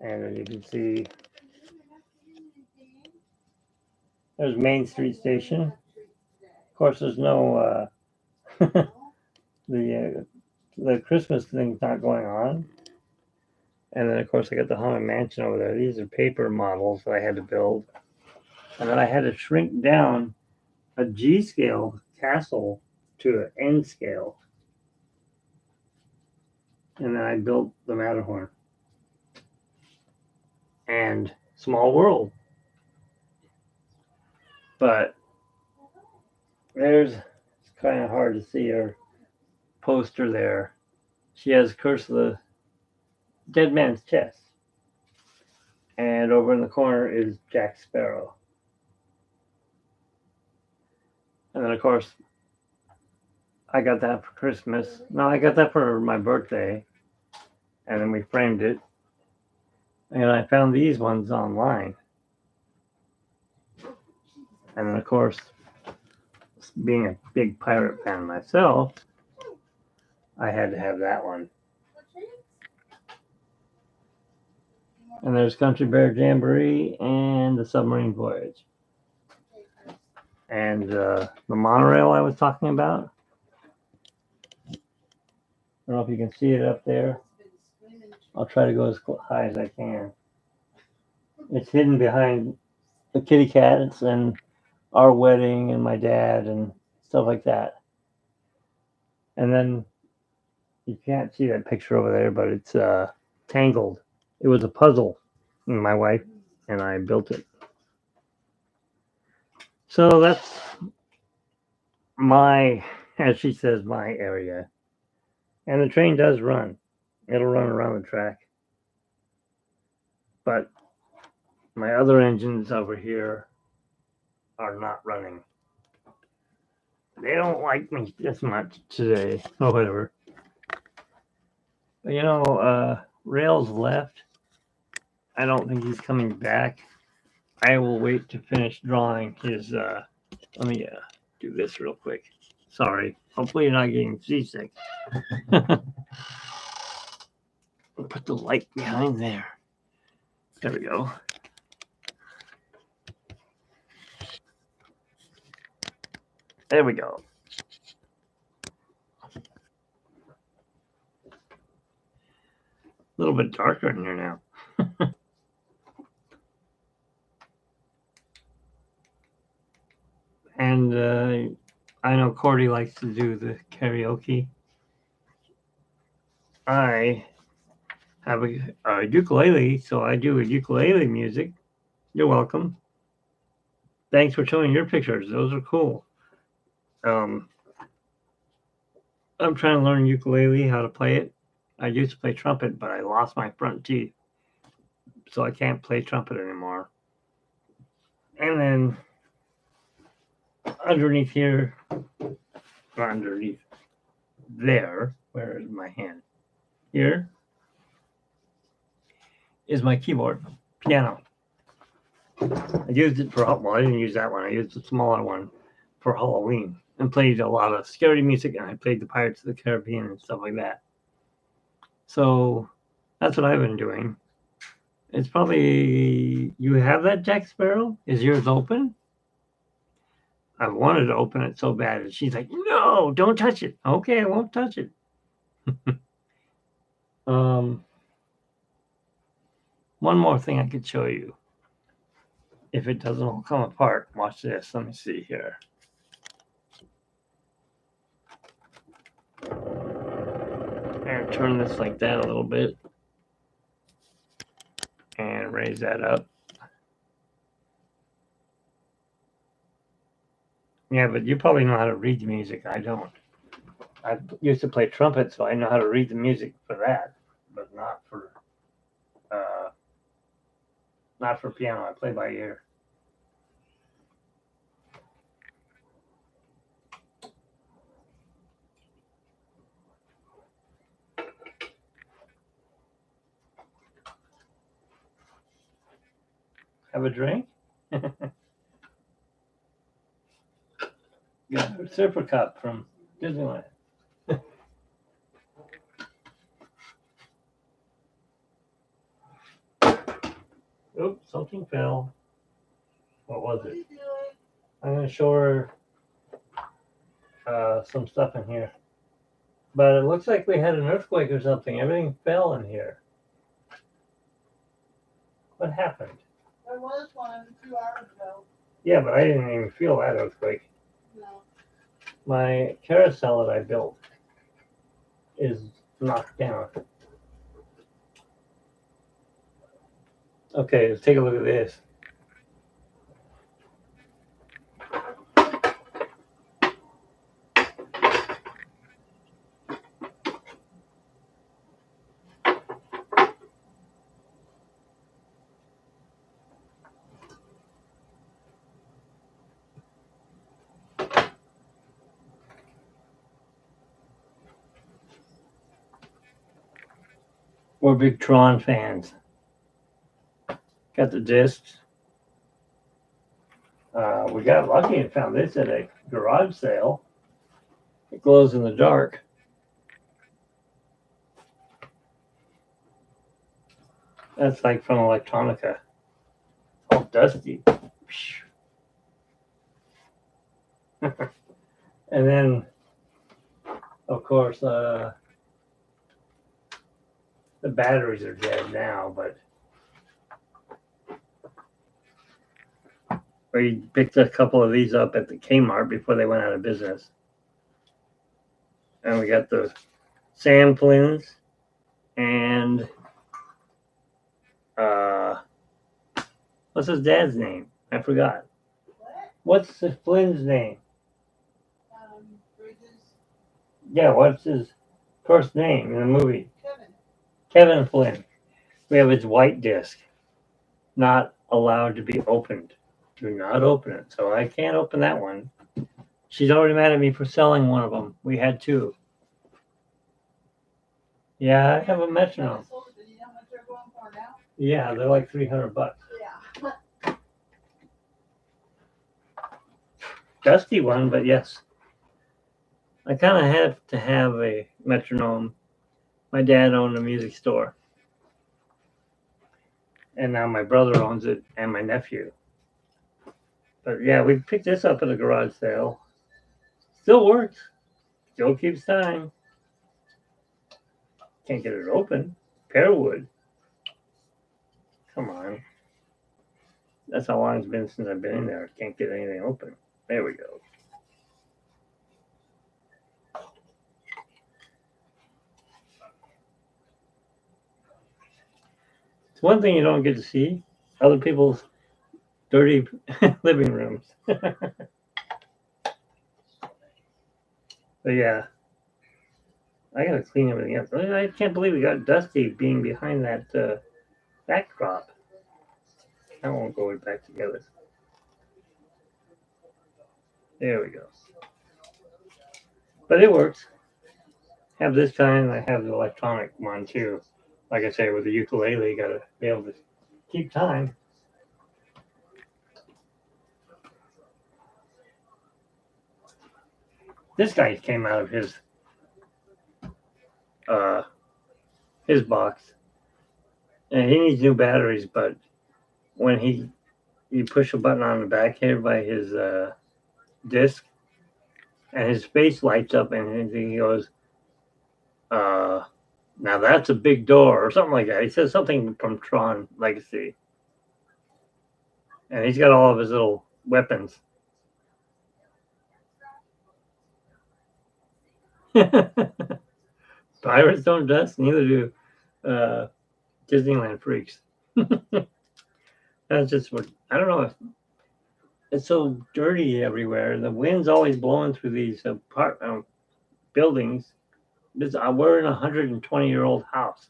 And as you can see, there's Main Street Station. Of course, there's no the Christmas thing's not going on. And then, of course, I got the Haunted Mansion over there. These are paper models that I had to build. And then I had to shrink down a G-scale castle to an N scale. And then I built the Matterhorn. And Small World. But it's kind of hard to see her poster there. She has Curse of the Dead Man's Chest. And over in the corner is Jack Sparrow. And then, of course, I got that for Christmas. No, I got that for my birthday. And then we framed it. And I found these ones online. And then, of course, being a big pirate fan myself, I had to have that one. And there's Country Bear Jamboree and the Submarine Voyage. And the monorail I was talking about. I don't know if you can see it up there. I'll try to go as high as I can. It's hidden behind the kitty cats and our wedding and my dad and stuff like that. And then you can't see that picture over there, but it's Tangled. It was a puzzle. And my wife and I built it. So that's my, as she says, my area. And the train does run. It'll run around the track. But my other engines over here are not running. They don't like me this much today, or whatever. But you know, Rails left. I don't think he's coming back. I will wait to finish drawing his, let me do this real quick. Sorry. Hopefully you're not getting seasick. I'll put the light behind there. There we go. There we go. A little bit darker in here now. And I know Cordy likes to do the karaoke. I have a ukulele, so I do a ukulele music. You're welcome. Thanks for showing your pictures. Those are cool. I'm trying to learn ukulele, how to play it. I used to play trumpet, but I lost my front teeth, so I can't play trumpet anymore. And then underneath here, not underneath, there, where is my hand? Here is my keyboard, piano. I used it for, well, I didn't use that one. I used the smaller one for Halloween and played a lot of scary music, and I played the Pirates of the Caribbean and stuff like that. So that's what I've been doing. It's probably, you have that, Jack Sparrow? Is yours open? I wanted to open it so bad, and she's like, no, don't touch it. Okay, I won't touch it. One more thing I could show you. If it doesn't all come apart, watch this. Let me see here. And turn this like that a little bit. And raise that up. Yeah, but you probably know how to read the music. I don't. I used to play trumpet, so I know how to read the music for that, but not for piano. I play by ear. Have a drink? Got a super cup from Disneyland. Oops, something fell. What was it? I'm going to show her some stuff in here. But it looks like we had an earthquake or something. Everything fell in here. What happened? There was one 2 hours ago. Yeah, but I didn't even feel that earthquake. No. My carousel that I built is knocked down. Okay, let's take a look at this. We're big Tron fans. Got the discs. We got lucky and found this at a garage sale. It glows in the dark. That's like from Electronica. All dusty. And then, of course, the batteries are dead now, but we picked a couple of these up at the Kmart before they went out of business. And we got the Sam Flynn's and what's his dad's name? I forgot. What's the Flynn's name? Bridges. Yeah, what's his first name in the movie? Kevin. Kevin Flynn. We have his white disc. Not allowed to be opened. Do not open it. So I can't open that one. She's already mad at me for selling one of them. We had two. Yeah, I have a metronome. Do you know how much they're going for now? Yeah, they're like $300. Yeah. Dusty one, but yes. I kind of have to have a metronome. My dad owned a music store. And now my brother owns it and my nephew. But yeah, we picked this up at a garage sale. Still works. Still keeps time. Can't get it open. Pearwood. Come on. That's how long it's been since I've been in there. Can't get anything open. There we go. It's one thing you don't get to see. Other people's dirty living rooms. But yeah. I gotta clean everything up. I can't believe we got Dusty being behind that backdrop. That won't go back together. There we go. But it works. Have this kind, I have the electronic one too. Like I say, with the ukulele, you gotta be able to keep time. This guy came out of his box, and he needs new batteries. But when you push a button on the back here by his disc, and his face lights up, and he goes, "Now that's a big door," or something like that. He says something from Tron Legacy, and he's got all of his little weapons. Pirates don't dust, neither do Disneyland freaks. That's just what I don't know if it's so dirty everywhere. The wind's always blowing through these buildings. We're in a 120-year-old house.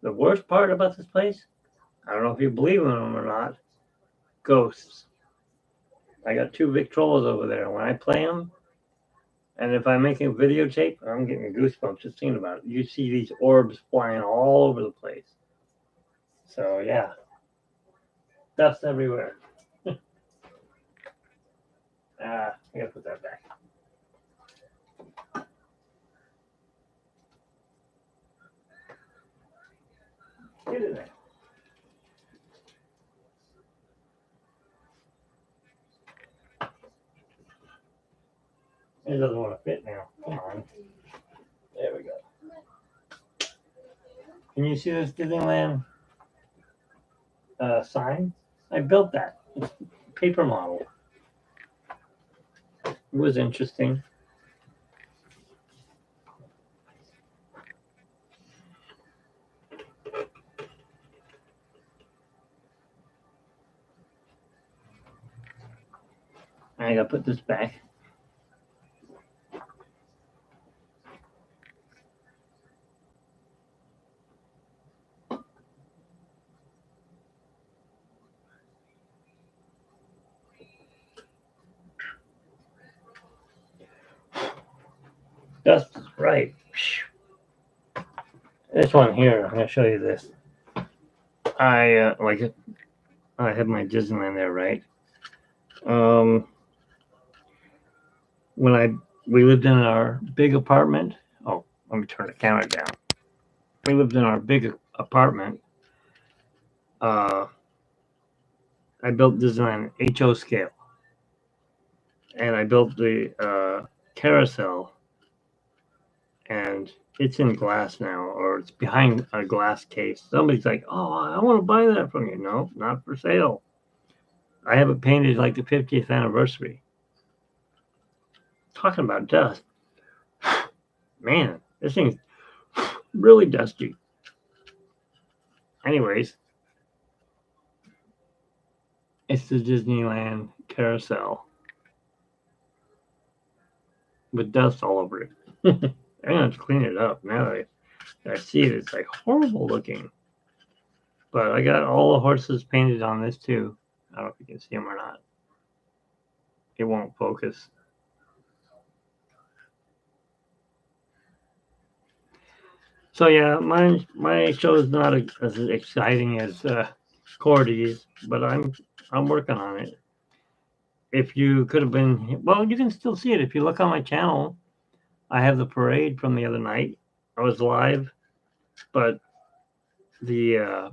The worst part about this place, I don't know if you believe in them or not, ghosts. I got two Victrolas over there. When I play them, and if I'm making a videotape, I'm getting goosebumps just thinking about it. You see these orbs flying all over the place. So, yeah. Dust everywhere. I gotta put that back. Get in there. It doesn't want to fit now. Come on. There we go. Can you see this Disneyland sign? I built that. It's a paper model. It was interesting. I gotta put this back. Dust is right. This one here, I'm gonna show you this. I like it. I have my Disneyland there, right? When we lived in our big apartment. Oh, let me turn the camera down. We lived in our big apartment. I built Disneyland HO scale, and I built the carousel, and it's in glass now, or it's behind a glass case. Somebody's like, "Oh, I want to buy that from you." No, not for sale. I have it painted like the 50th anniversary. Talking about dust. Man, this thing's really dusty. Anyways, it's the Disneyland carousel with dust all over it. I'm gonna have to clean it up now that I see it. It's like horrible looking. But I got all the horses painted on this too. I don't know if you can see them or not. It won't focus. So yeah, my show is not as exciting as Cordy's, but I'm working on it. If you could have been, well, you can still see it if you look on my channel. I have the parade from the other night. I was live, but the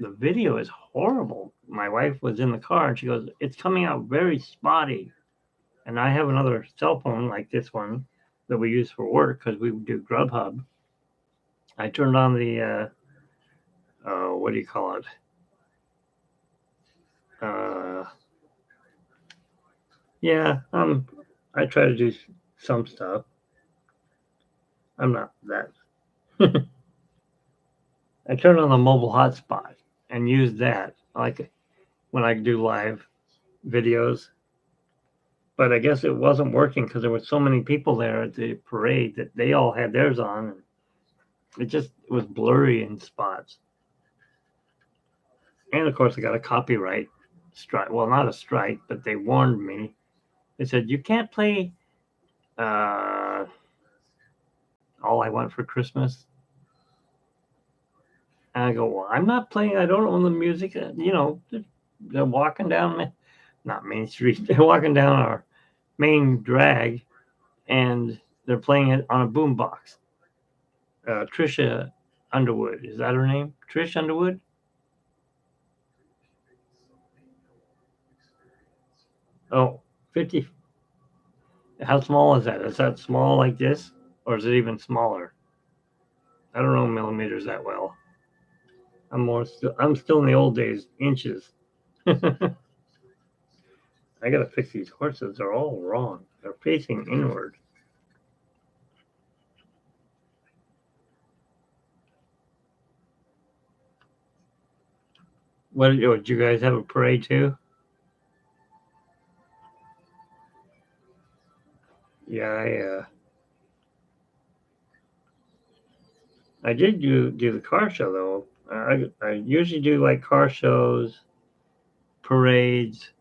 video is horrible. My wife was in the car and she goes, "It's coming out very spotty." And I have another cell phone like this one that we use for work because we do Grubhub. I turned on the what do you call it? Yeah, I try to do some stuff. I'm not that. I turned on the mobile hotspot and used that, like when I do live videos. But I guess it wasn't working because there were so many people there at the parade that they all had theirs on. It was blurry in spots. And of course, I got a copyright strike. Well, not a strike, but they warned me. They said, "You can't play All I Want for Christmas." And I go, "Well, I'm not playing. I don't own the music." You know, they're walking down, not Main Street. They're walking down our main drag, and they're playing it on a boombox. Trisha Underwood, is that her name? Trish Underwood? Oh, 50. How small is that? Is that small like this? Or is it even smaller? I don't know millimeters that well. I'm still in the old days, inches. I gotta fix these horses. They're all wrong. They're facing inward. Did you guys have a parade too? Yeah, I did do the car show though. I usually do like car shows, parades,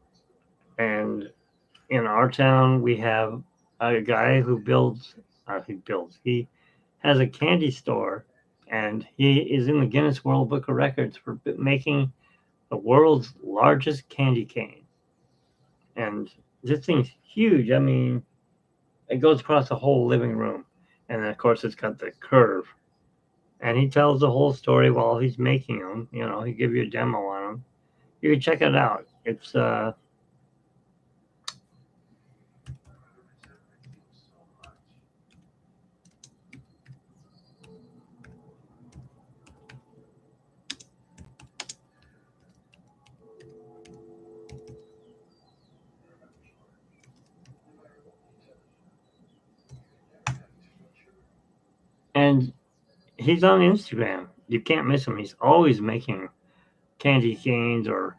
and in our town we have a guy who he has a candy store, and he is in the Guinness World Book of Records for making the world's largest candy cane. And this thing's huge. I mean, it goes across the whole living room. And then, of course, it's got the curve. And he tells the whole story while he's making them. You know, he give you a demo on them. You can check it out. It's and he's on Instagram. You can't miss him. He's always making candy canes or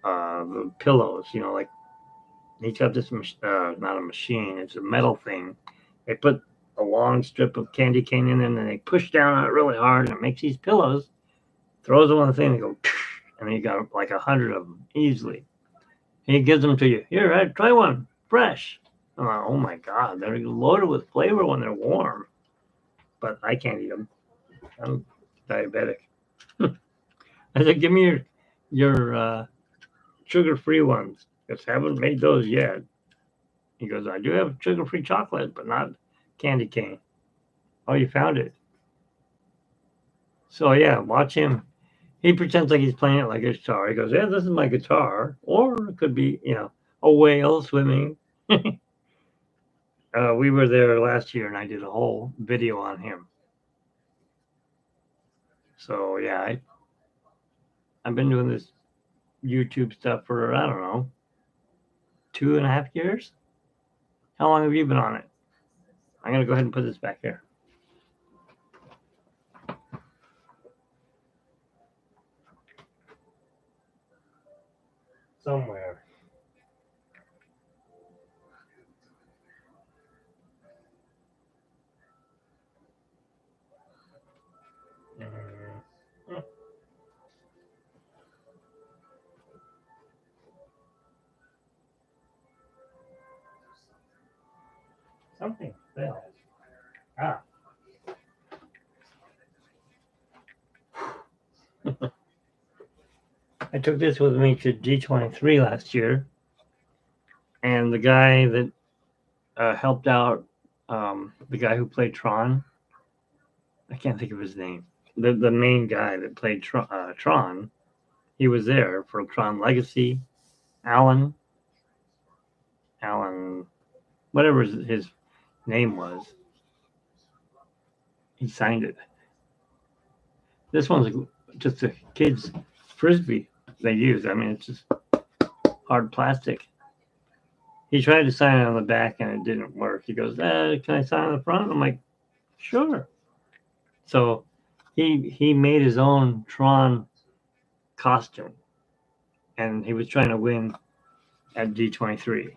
the pillows. You know, like he's got this not a machine. It's a metal thing. They put a long strip of candy cane in, and then they push down on it really hard, and it makes these pillows. Throws them on the thing, and go, and you got like 100 of them easily. He gives them to you. Here, try one, fresh. I'm like, oh my god, they're loaded with flavor when they're warm. But I can't eat them. I'm diabetic. I said, give me your sugar-free ones. Because I haven't made those yet. He goes, I do have sugar-free chocolate, but not candy cane. Oh, you found it. So yeah, watch him. He pretends like he's playing it like a guitar. He goes, yeah, this is my guitar. Or it could be, you know, a whale swimming. We were there last year, and I did a whole video on him. So yeah, I've been doing this YouTube stuff for, I don't know, 2.5 years. How long have you been on it? I'm gonna go ahead and put this back here. Somewhere. Something fell. Ah. I took this with me to D23 last year, and the guy that helped out, the guy who played Tron, I can't think of his name. The main guy that played Tron, he was there for Tron Legacy. Alan, whatever his name was, he signed it. This one's just a kid's frisbee they use. I mean, it's just hard plastic. He tried to sign it on the back and it didn't work. He goes, can I sign on the front? I'm like, sure. So he made his own Tron costume, and he was trying to win at D23.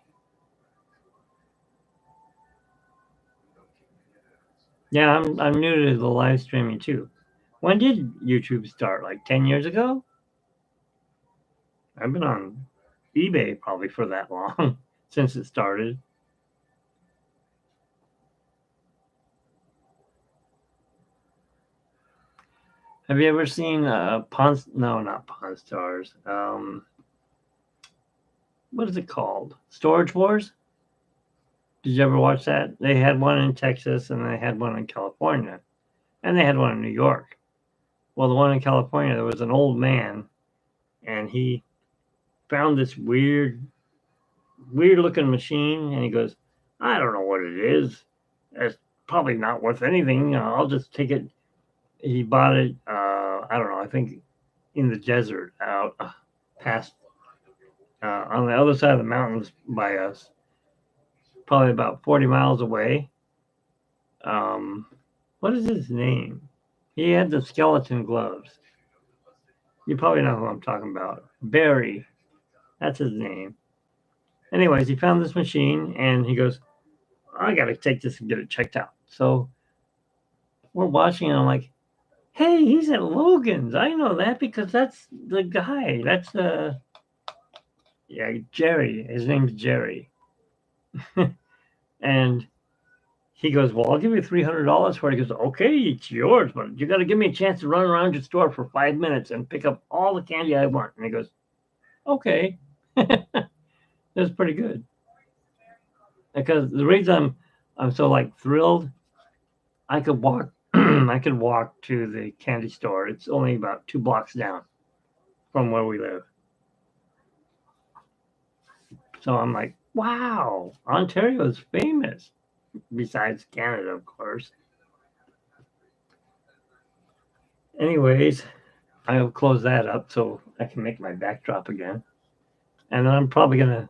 Yeah, I'm new to the live streaming too. When did YouTube start? Like 10 years ago? I've been on eBay probably for that long since it started. Have you ever seen Pawn? No, not Pawn Stars. What is it called? Storage Wars? Did you ever watch that? They had one in Texas, and they had one in California, and they had one in New York. Well, the one in California, there was an old man, and he found this weird looking machine, and he goes, I don't know what it is. It's probably not worth anything. I'll just take it. He bought it, I don't know, I think in the desert out past, on the other side of the mountains by us, probably about 40 miles away. What is his name? He had the skeleton gloves. You probably know who I'm talking about. Barry. That's his name. Anyways, he found this machine, and he goes, I got to take this and get it checked out. So we're watching, and I'm like, hey, he's at Logan's. I know that because that's the guy. That's Jerry. His name's Jerry. And he goes, well, I'll give you $300 for it. He goes, okay, it's yours, but you got to give me a chance to run around your store for 5 minutes and pick up all the candy I want. And he goes, okay. That's pretty good. Because the reason I'm so like thrilled, I could walk I could walk to the candy store. It's only about 2 blocks down from where we live. So I'm like, wow, Ontario is famous. Besides Canada, of course. Anyways, I'll close that up so I can make my backdrop again. And then I'm probably going to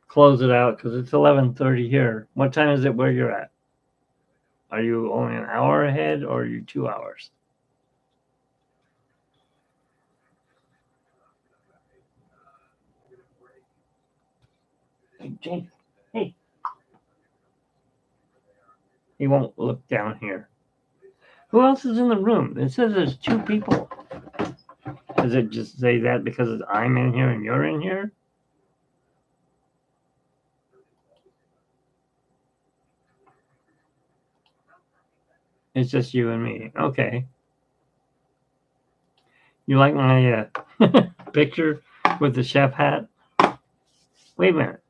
close it out because it's 11:30 here. What time is it where you're at? Are you only an hour ahead or are you 2 hours? Hey, Jake. Hey. He won't look down here. Who else is in the room? It says there's 2 people. Does it just say that because I'm in here and you're in here? It's just you and me. Okay. You like my picture with the chef hat? Wait a minute.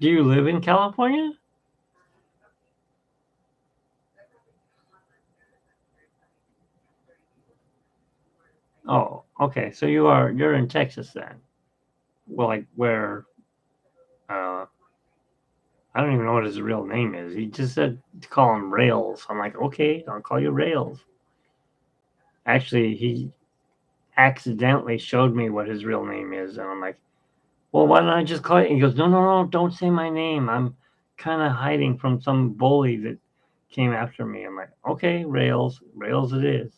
Do you live in California? Oh, okay. So you're in Texas then. Well, like where I don't even know what his real name is. He just said to call him Rails. I'm like, okay, I'll call you Rails. Actually, he accidentally showed me what his real name is, and I'm like, well, why don't I just call it? He goes, no, don't say my name. I'm kind of hiding from some bully that came after me. I'm like, okay, Rails it is.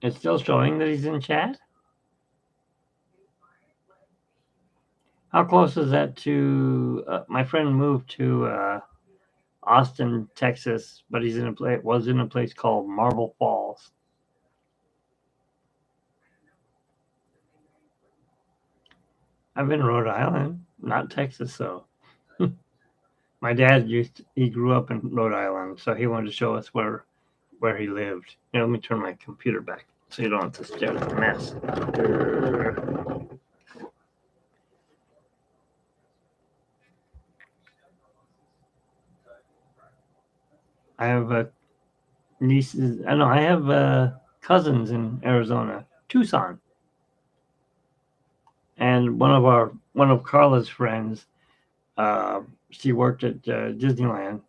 It's still showing that he's in chat? How close is that to my friend moved to Austin, Texas, but was in a place called Marble Falls. I've been in Rhode Island, not Texas though. My dad he grew up in Rhode Island, so he wanted to show us where he lived. Let me turn my computer back so you don't have to stare at the mess. I have nieces. I have cousins in Arizona, Tucson, and one of Carla's friends. She worked at Disneyland.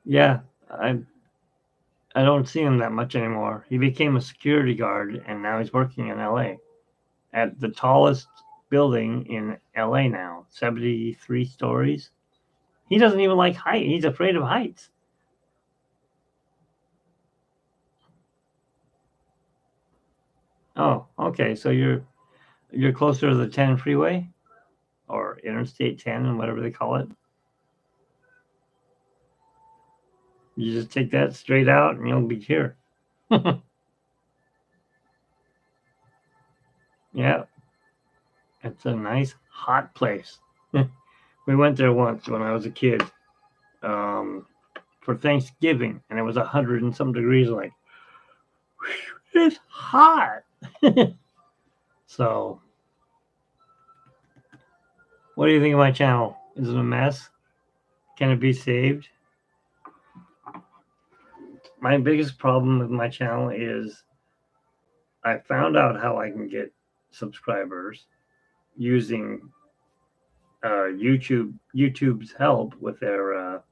Yeah, I don't see him that much anymore. He became a security guard, and now he's working in LA at the tallest building in LA now, 73 stories. He doesn't even like height. He's afraid of heights. Oh, okay. So you're closer to the 10 freeway or Interstate 10 and whatever they call it. You just take that straight out and you'll be here. Yeah. It's a nice hot place. We went there once when I was a kid for Thanksgiving, and it was 100 and some degrees. Like, it's hot. So, what do you think of my channel? Is it a mess? Can it be saved? My biggest problem with my channel is I found out how I can get subscribers using YouTube's help with their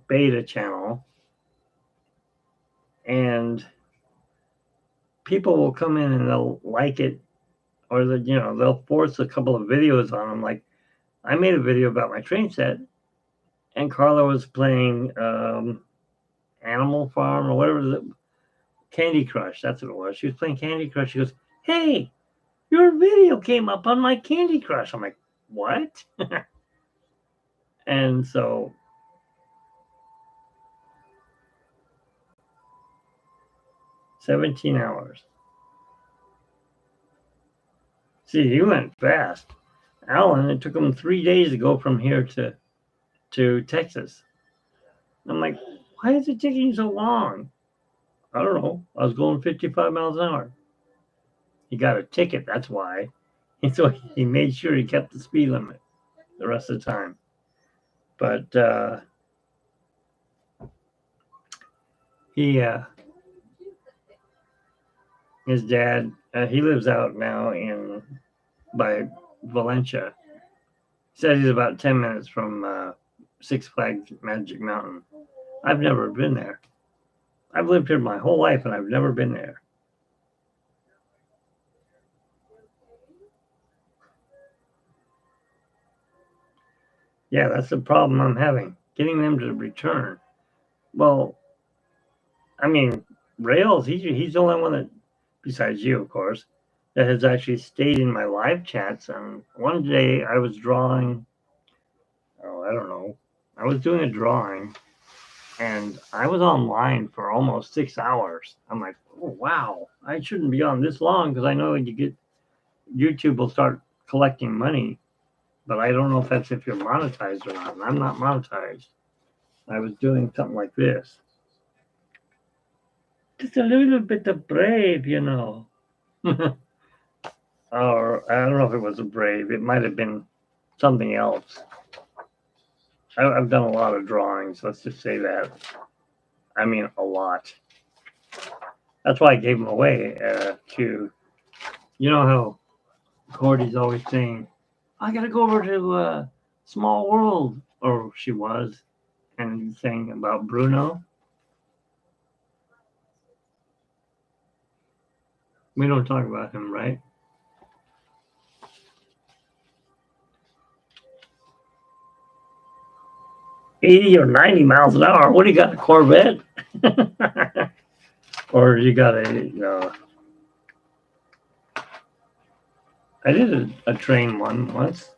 beta channel, and people will come in and they'll like it, or they'll force a couple of videos on them. Like I made a video about my train set, and Carla was playing Animal Farm or whatever, Candy Crush. That's what it was. She was playing Candy Crush. She goes, "Hey, your video came up on my Candy Crush." I'm like, "What?" And so 17 hours. See, he went fast. Alan, it took him 3 days to go from here to Texas. I'm like, why is it taking so long? I don't know. I was going 55 miles an hour. He got a ticket, that's why. And so he made sure he kept the speed limit the rest of the time. But his dad, he lives out now by Valencia. He said he's about 10 minutes from Six Flags Magic Mountain. I've never been there. I've lived here my whole life and I've never been there. Yeah, that's the problem I'm having, getting them to return. Well, I mean, Rails, he's the only one that, besides you, of course, that has actually stayed in my live chats. And one day I was drawing, I don't know, I was doing a drawing and I was online for almost 6 hours. I'm like, oh, wow, I shouldn't be on this long because I know YouTube will start collecting money, but I don't know if that's if you're monetized or not. And I'm not monetized. I was doing something like this. Just a little bit of Brave, you know. Or I don't know if it was a Brave. It might have been something else. I've done a lot of drawings. Let's just say that. I mean, a lot. That's why I gave them away to, you know how Cordy's always saying, I got to go over to Small World, or she was, and he's saying about Bruno. We don't talk about him, right? $80 or $90 miles an hour. What do you got, a Corvette? Or you got a, I did a train one once.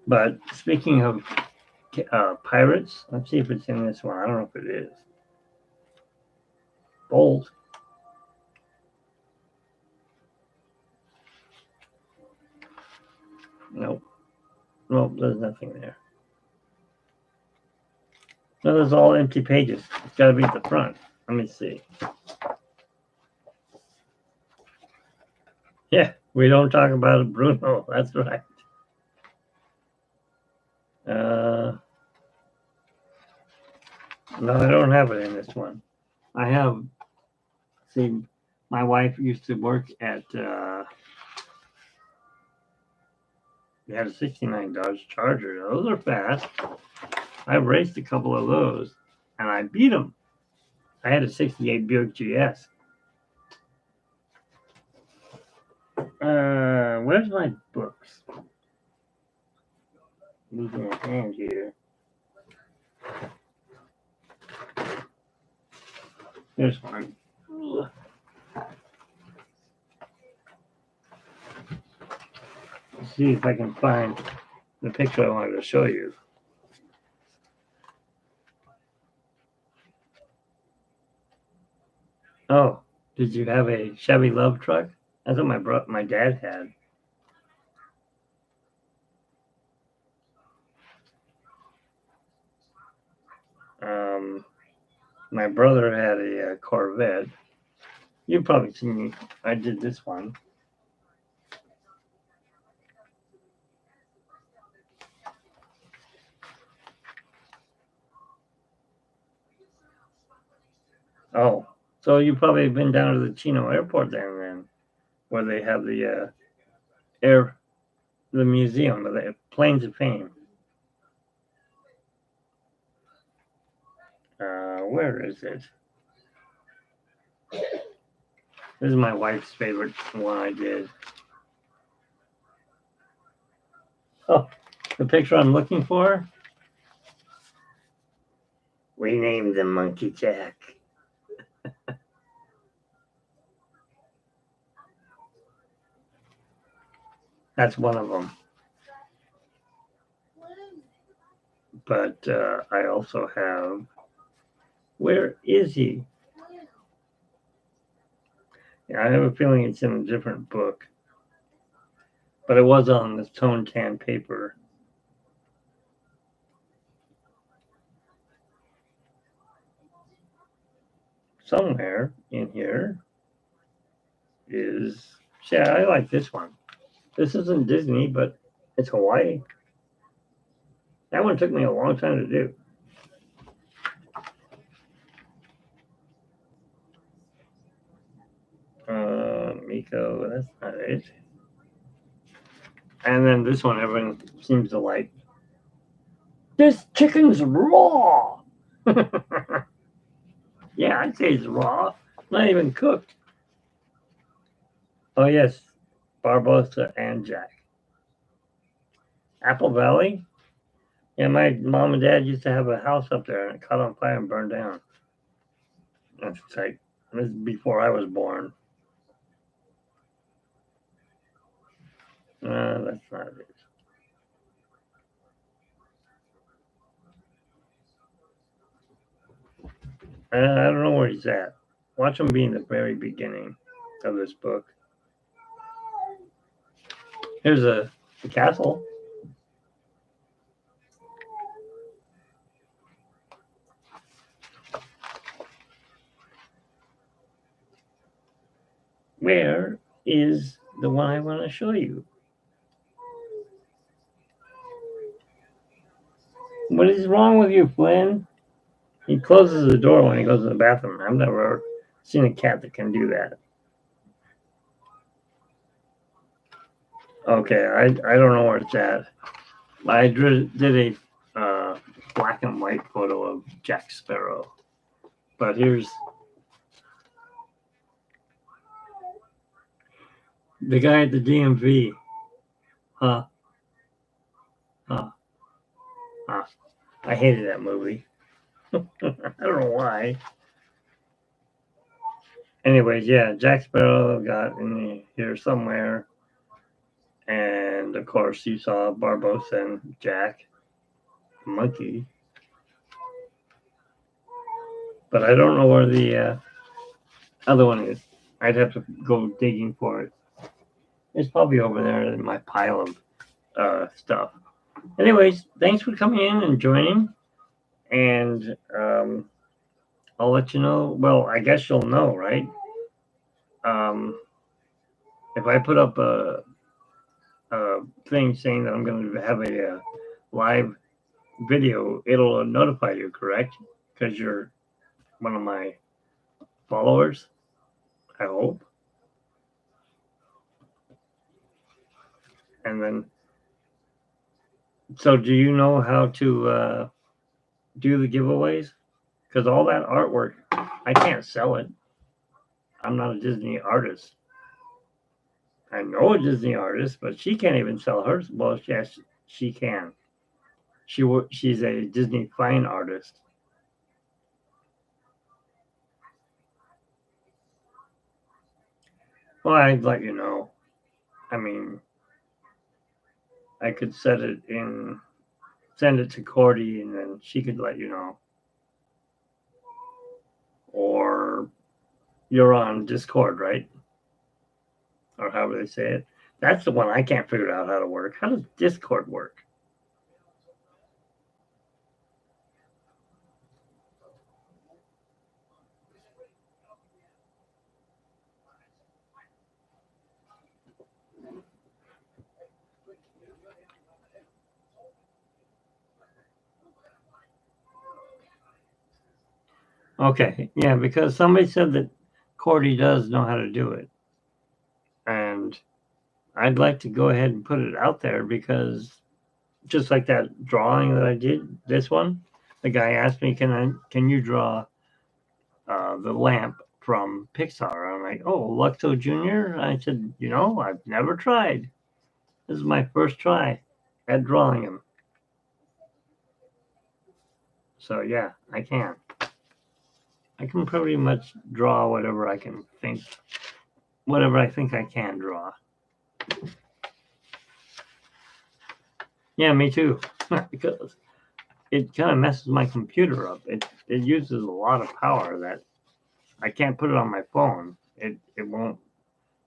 But speaking of pirates, let's see if it's in this one. I don't know if it is. Bold. Nope. Nope, there's nothing there. No, there's all empty pages. It's got to be at the front. Let me see. Yeah, we don't talk about it, Bruno. That's right. No, I don't have it in this one. I have, see, my wife used to work at, we had a 69 Dodge Charger. Those are fast. I raced a couple of those, and I beat them. I had a 68 Buick GS. Where's my books? Losing a hand here. There's one. Let's see if I can find the picture I wanted to show you. Oh, did you have a Chevy Love truck? That's what my dad had. My brother had a Corvette. You've probably seen me. I did this one. Oh, so you probably have been down to the Chino Airport then, where they have the museum, the Planes of Fame. Where is it? This is my wife's favorite one I did. Oh, the picture I'm looking for? We named him Monkey Jack. That's one of them. But I also have, where is he? Yeah, I have a feeling it's in a different book. But it was on this tone tan paper. Somewhere in here is, yeah, I like this one. This isn't Disney, but it's Hawaii. That one took me a long time to do. Miko, that's not it. And then this one, everyone seems to like. This chicken's raw. Yeah, I'd say it's raw. Not even cooked. Oh, yes. Barbosa and Jack. Apple Valley? Yeah, my mom and dad used to have a house up there and it caught on fire and burned down. That's like, this is before I was born. That's not it. I don't know where he's at. Watch him be in the very beginning of this book. Here's a castle. Where is the one I want to show you? What is wrong with you, Flynn? He closes the door when he goes to the bathroom. I've never seen a cat that can do that. Okay, I don't know where it's at. I did a black and white photo of Jack Sparrow. But here's the guy at the DMV. Huh. I hated that movie. I don't know why. Anyways, yeah, Jack Sparrow got in here somewhere. And of course, you saw Barbosa and Jack, the monkey. But I don't know where the other one is. I'd have to go digging for it. It's probably over there in my pile of stuff. Anyways, thanks for coming in and joining. And I'll let you know. Well, I guess you'll know, right? If I put up a thing saying that I'm going to have a live video, it'll notify you, correct? Because you're one of my followers, I hope. And then, so do you know how to do the giveaways? Because all that artwork, I can't sell it. I'm not a Disney artist. I know a Disney artist, but she can't even sell hers. Well, yes, she can. She's a Disney fine artist. Well, I'd let you know. I mean, I could send it to Cordy, and then she could let you know. Or you're on Discord, right? Or however they say it. That's the one I can't figure out how to work. How does Discord work? Okay, yeah, because somebody said that Cordy does know how to do it. And I'd like to go ahead and put it out there because just like that drawing that I did, this one, the guy asked me, can you draw the lamp from Pixar? I'm like, oh, Luxo Jr.? I said, I've never tried. This is my first try at drawing him. So yeah, I can. I can pretty much draw whatever I think I can draw. Yeah, me too. Because it kind of messes my computer up. It uses a lot of power that I can't put it on my phone. It won't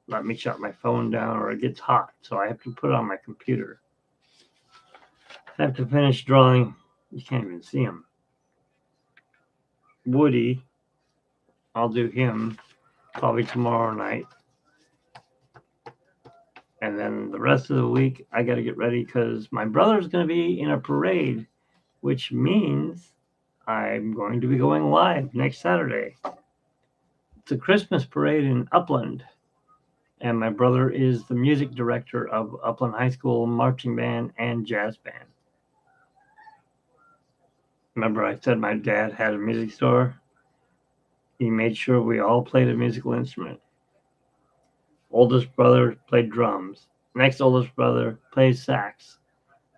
let me shut my phone down, or it gets hot, so I have to put it on my computer. I have to finish drawing. You can't even see him. Woody, I'll do him probably tomorrow night. And then the rest of the week, I got to get ready because my brother's going to be in a parade, which means I'm going to be going live next Saturday. It's a Christmas parade in Upland. And my brother is the music director of Upland High School marching band and jazz band. Remember I said my dad had a music store? He made sure we all played a musical instrument. Oldest brother played drums. Next oldest brother plays sax.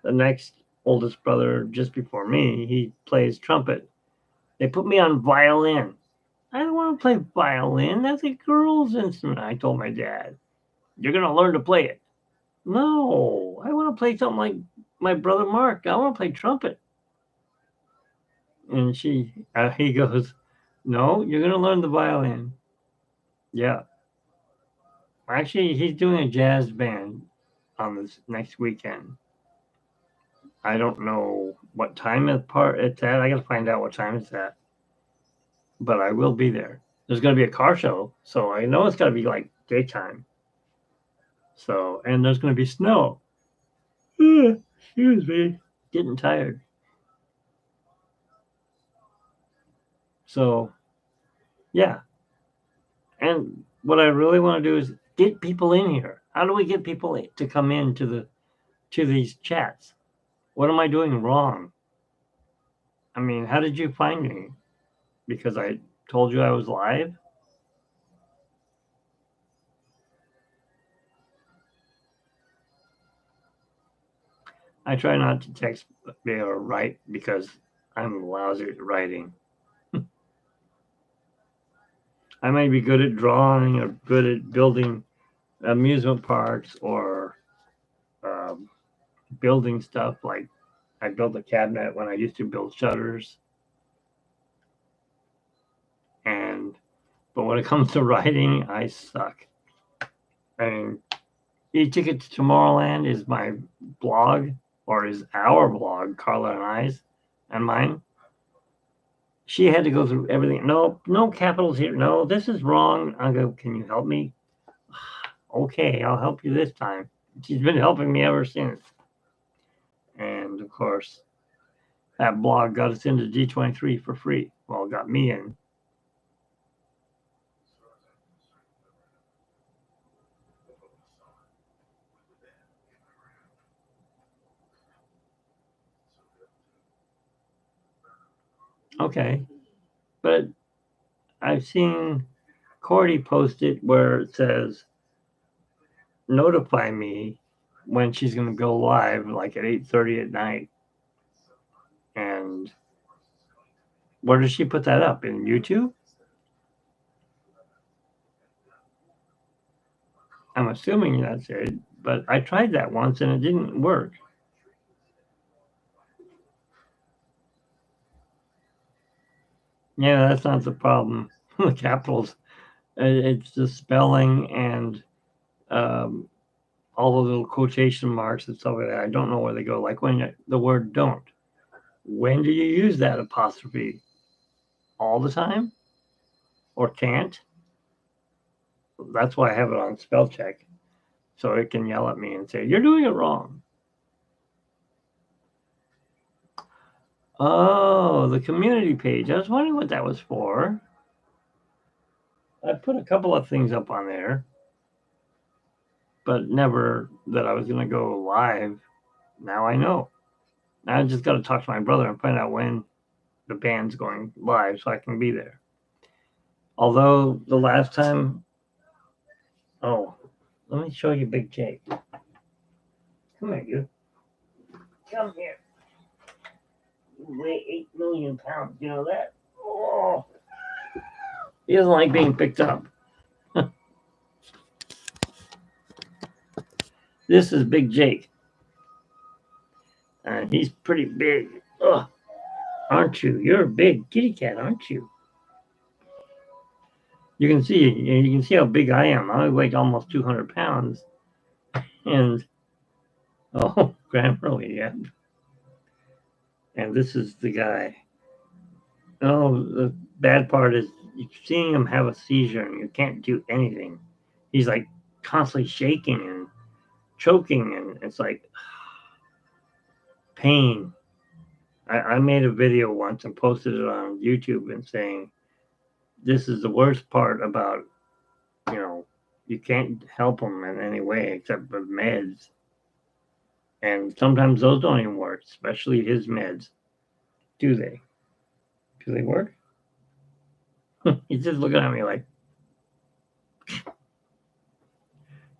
The next oldest brother, just before me, he plays trumpet. They put me on violin. I don't want to play violin. That's a girl's instrument, I told my dad. You're going to learn to play it. No, I want to play something like my brother Mark. I want to play trumpet. And he goes, no, you're going to learn the violin. Yeah. Actually, he's doing a jazz band on this next weekend. I don't know what time it's at. I got to find out what time it's at. But I will be there. There's going to be a car show, so I know it's got to be like daytime. So, and there's going to be snow. Excuse me, getting tired. So, yeah. And what I really want to do is get people in here. How do we get people to come in to these chats? What am I doing wrong? I mean, how did you find me? Because I told you I was live? I try not to text or write because I'm lousy at writing. I may be good at drawing or good at building amusement parks or building stuff. Like I built a cabinet when I used to build shutters. But when it comes to writing, I suck. I mean, E-Ticket to Tomorrowland is my blog, or is our blog, Carla and I's, and mine. She had to go through everything. No capitals here. No, this is wrong. I go, can you help me? Okay, I'll help you this time. She's been helping me ever since. And of course, that blog got us into D23 for free. Well, it got me in. Okay, but I've seen Cordy post it where it says, notify me when she's going to go live, like at 8:30 at night. And where does she put that up? In YouTube? I'm assuming that's it, but I tried that once and it didn't work. Yeah, that's not the problem. The capitals, it's the spelling and all the little quotation marks and stuff like that. I don't know where they go. Like when the word don't. When do you use that apostrophe? All the time? Or can't? That's why I have it on spell check. So it can yell at me and say, you're doing it wrong. Oh, the community page. I was wondering what that was for. I put a couple of things up on there, but never that I was going to go live. Now I know. Now I just got to talk to my brother and find out when the band's going live so I can be there. Although the last time, let me show you Big Jake. Come here, you. Come here. You weigh 8 million pounds. You know that? Oh. He doesn't like being picked up. This is Big Jake. And he's pretty big. Ugh. Aren't you? You're a big kitty cat, aren't you? You can see how big I am. I weigh almost 200 pounds. And, oh, Grammarly, yeah. And this is the guy. Oh, the bad part is seeing him have a seizure and you can't do anything. He's like constantly shaking and choking, and it's like pain. I made a video once and posted it on YouTube and saying, this is the worst part about, you can't help him in any way except with meds. And sometimes those don't even work, especially his meds. Do they? Do they work? He's just looking at me like,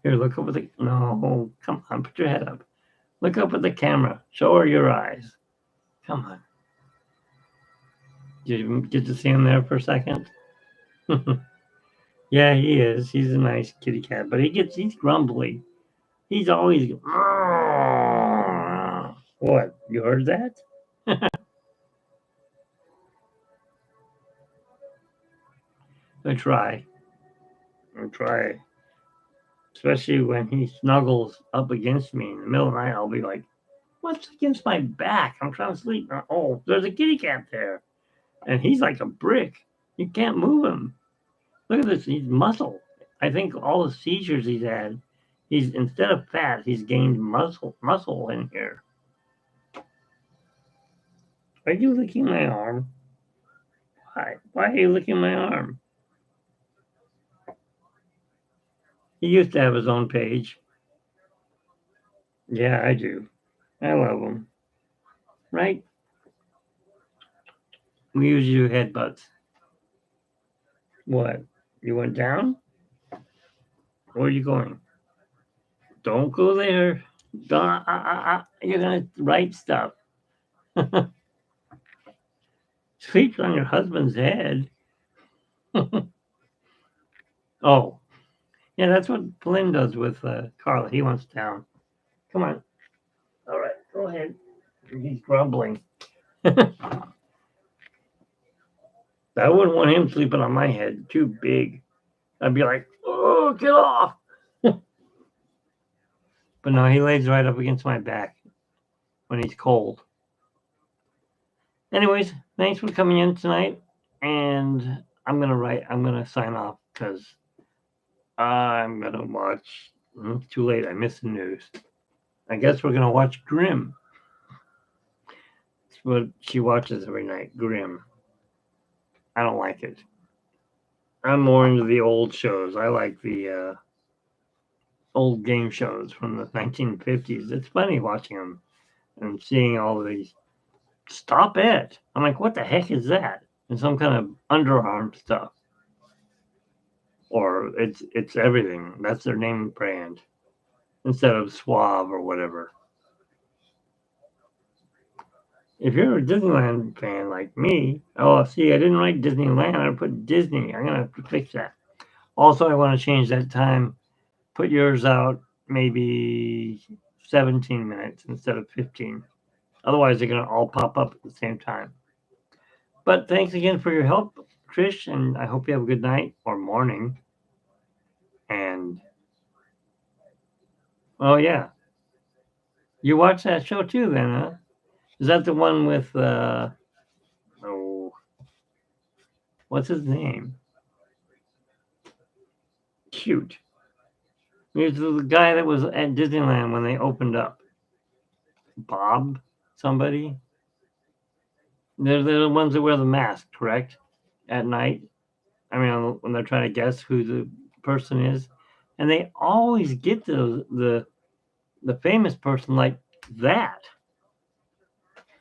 here, look up at the, no, come on, put your head up. Look up at the camera. Show her your eyes. Come on. Did you get to see him there for a second? Yeah, he is. He's a nice kitty cat, but he's grumbly. He's always, what? You heard that? I try. Especially when he snuggles up against me in the middle of the night, I'll be like, what's against my back? I'm trying to sleep. Oh, there's a kitty cat there. And he's like a brick. You can't move him. Look at this. He's muscle. I think all the seizures he's had, he's instead of fat, he's gained muscle in here. Are you licking my arm? Why are you licking my arm? He used to have his own page. Yeah, I do. I love him. Right? We usually do headbutts. What? You went down? Where are you going? Don't go there. You're going to write stuff. Sleep on your husband's head. Oh. Yeah, that's what Flynn does with Carla. He wants down. Come on. All right, go ahead. He's grumbling. I wouldn't want him sleeping on my head. Too big. I'd be like, oh, get off. But no, he lays right up against my back when he's cold. Anyways, thanks for coming in tonight. And I'm going to sign off because I'm going to watch. It's too late. I missed the news. I guess we're going to watch Grimm. It's what she watches every night, Grimm. I don't like it. I'm more into the old shows. I like the old game shows from the 1950s. It's funny watching them and seeing all these. Stop it. I'm like, what the heck is that? And some kind of underarm stuff. Or it's everything. That's their name brand. Instead of Suave or whatever. If you're a Disneyland fan like me, oh, see, I didn't write Disneyland. I put Disney. I'm going to have to fix that. Also, I want to change that time. Put yours out maybe 17 minutes instead of 15. Otherwise, they're going to all pop up at the same time. But thanks again for your help, Trish, and I hope you have a good night or morning. And, oh, yeah. You watch that show too, then, huh? Is that the one with, what's his name? Cute. He's the guy that was at Disneyland when they opened up. Bob, somebody? They're the ones that wear the mask, correct? At night. I mean, when they're trying to guess who the person is. And they always get the famous person like that.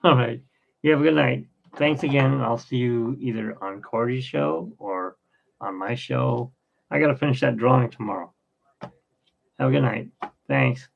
All right. You have a good night. Thanks again. I'll see you either on Cordy's show or on my show. I got to finish that drawing tomorrow. Have a good night. Thanks.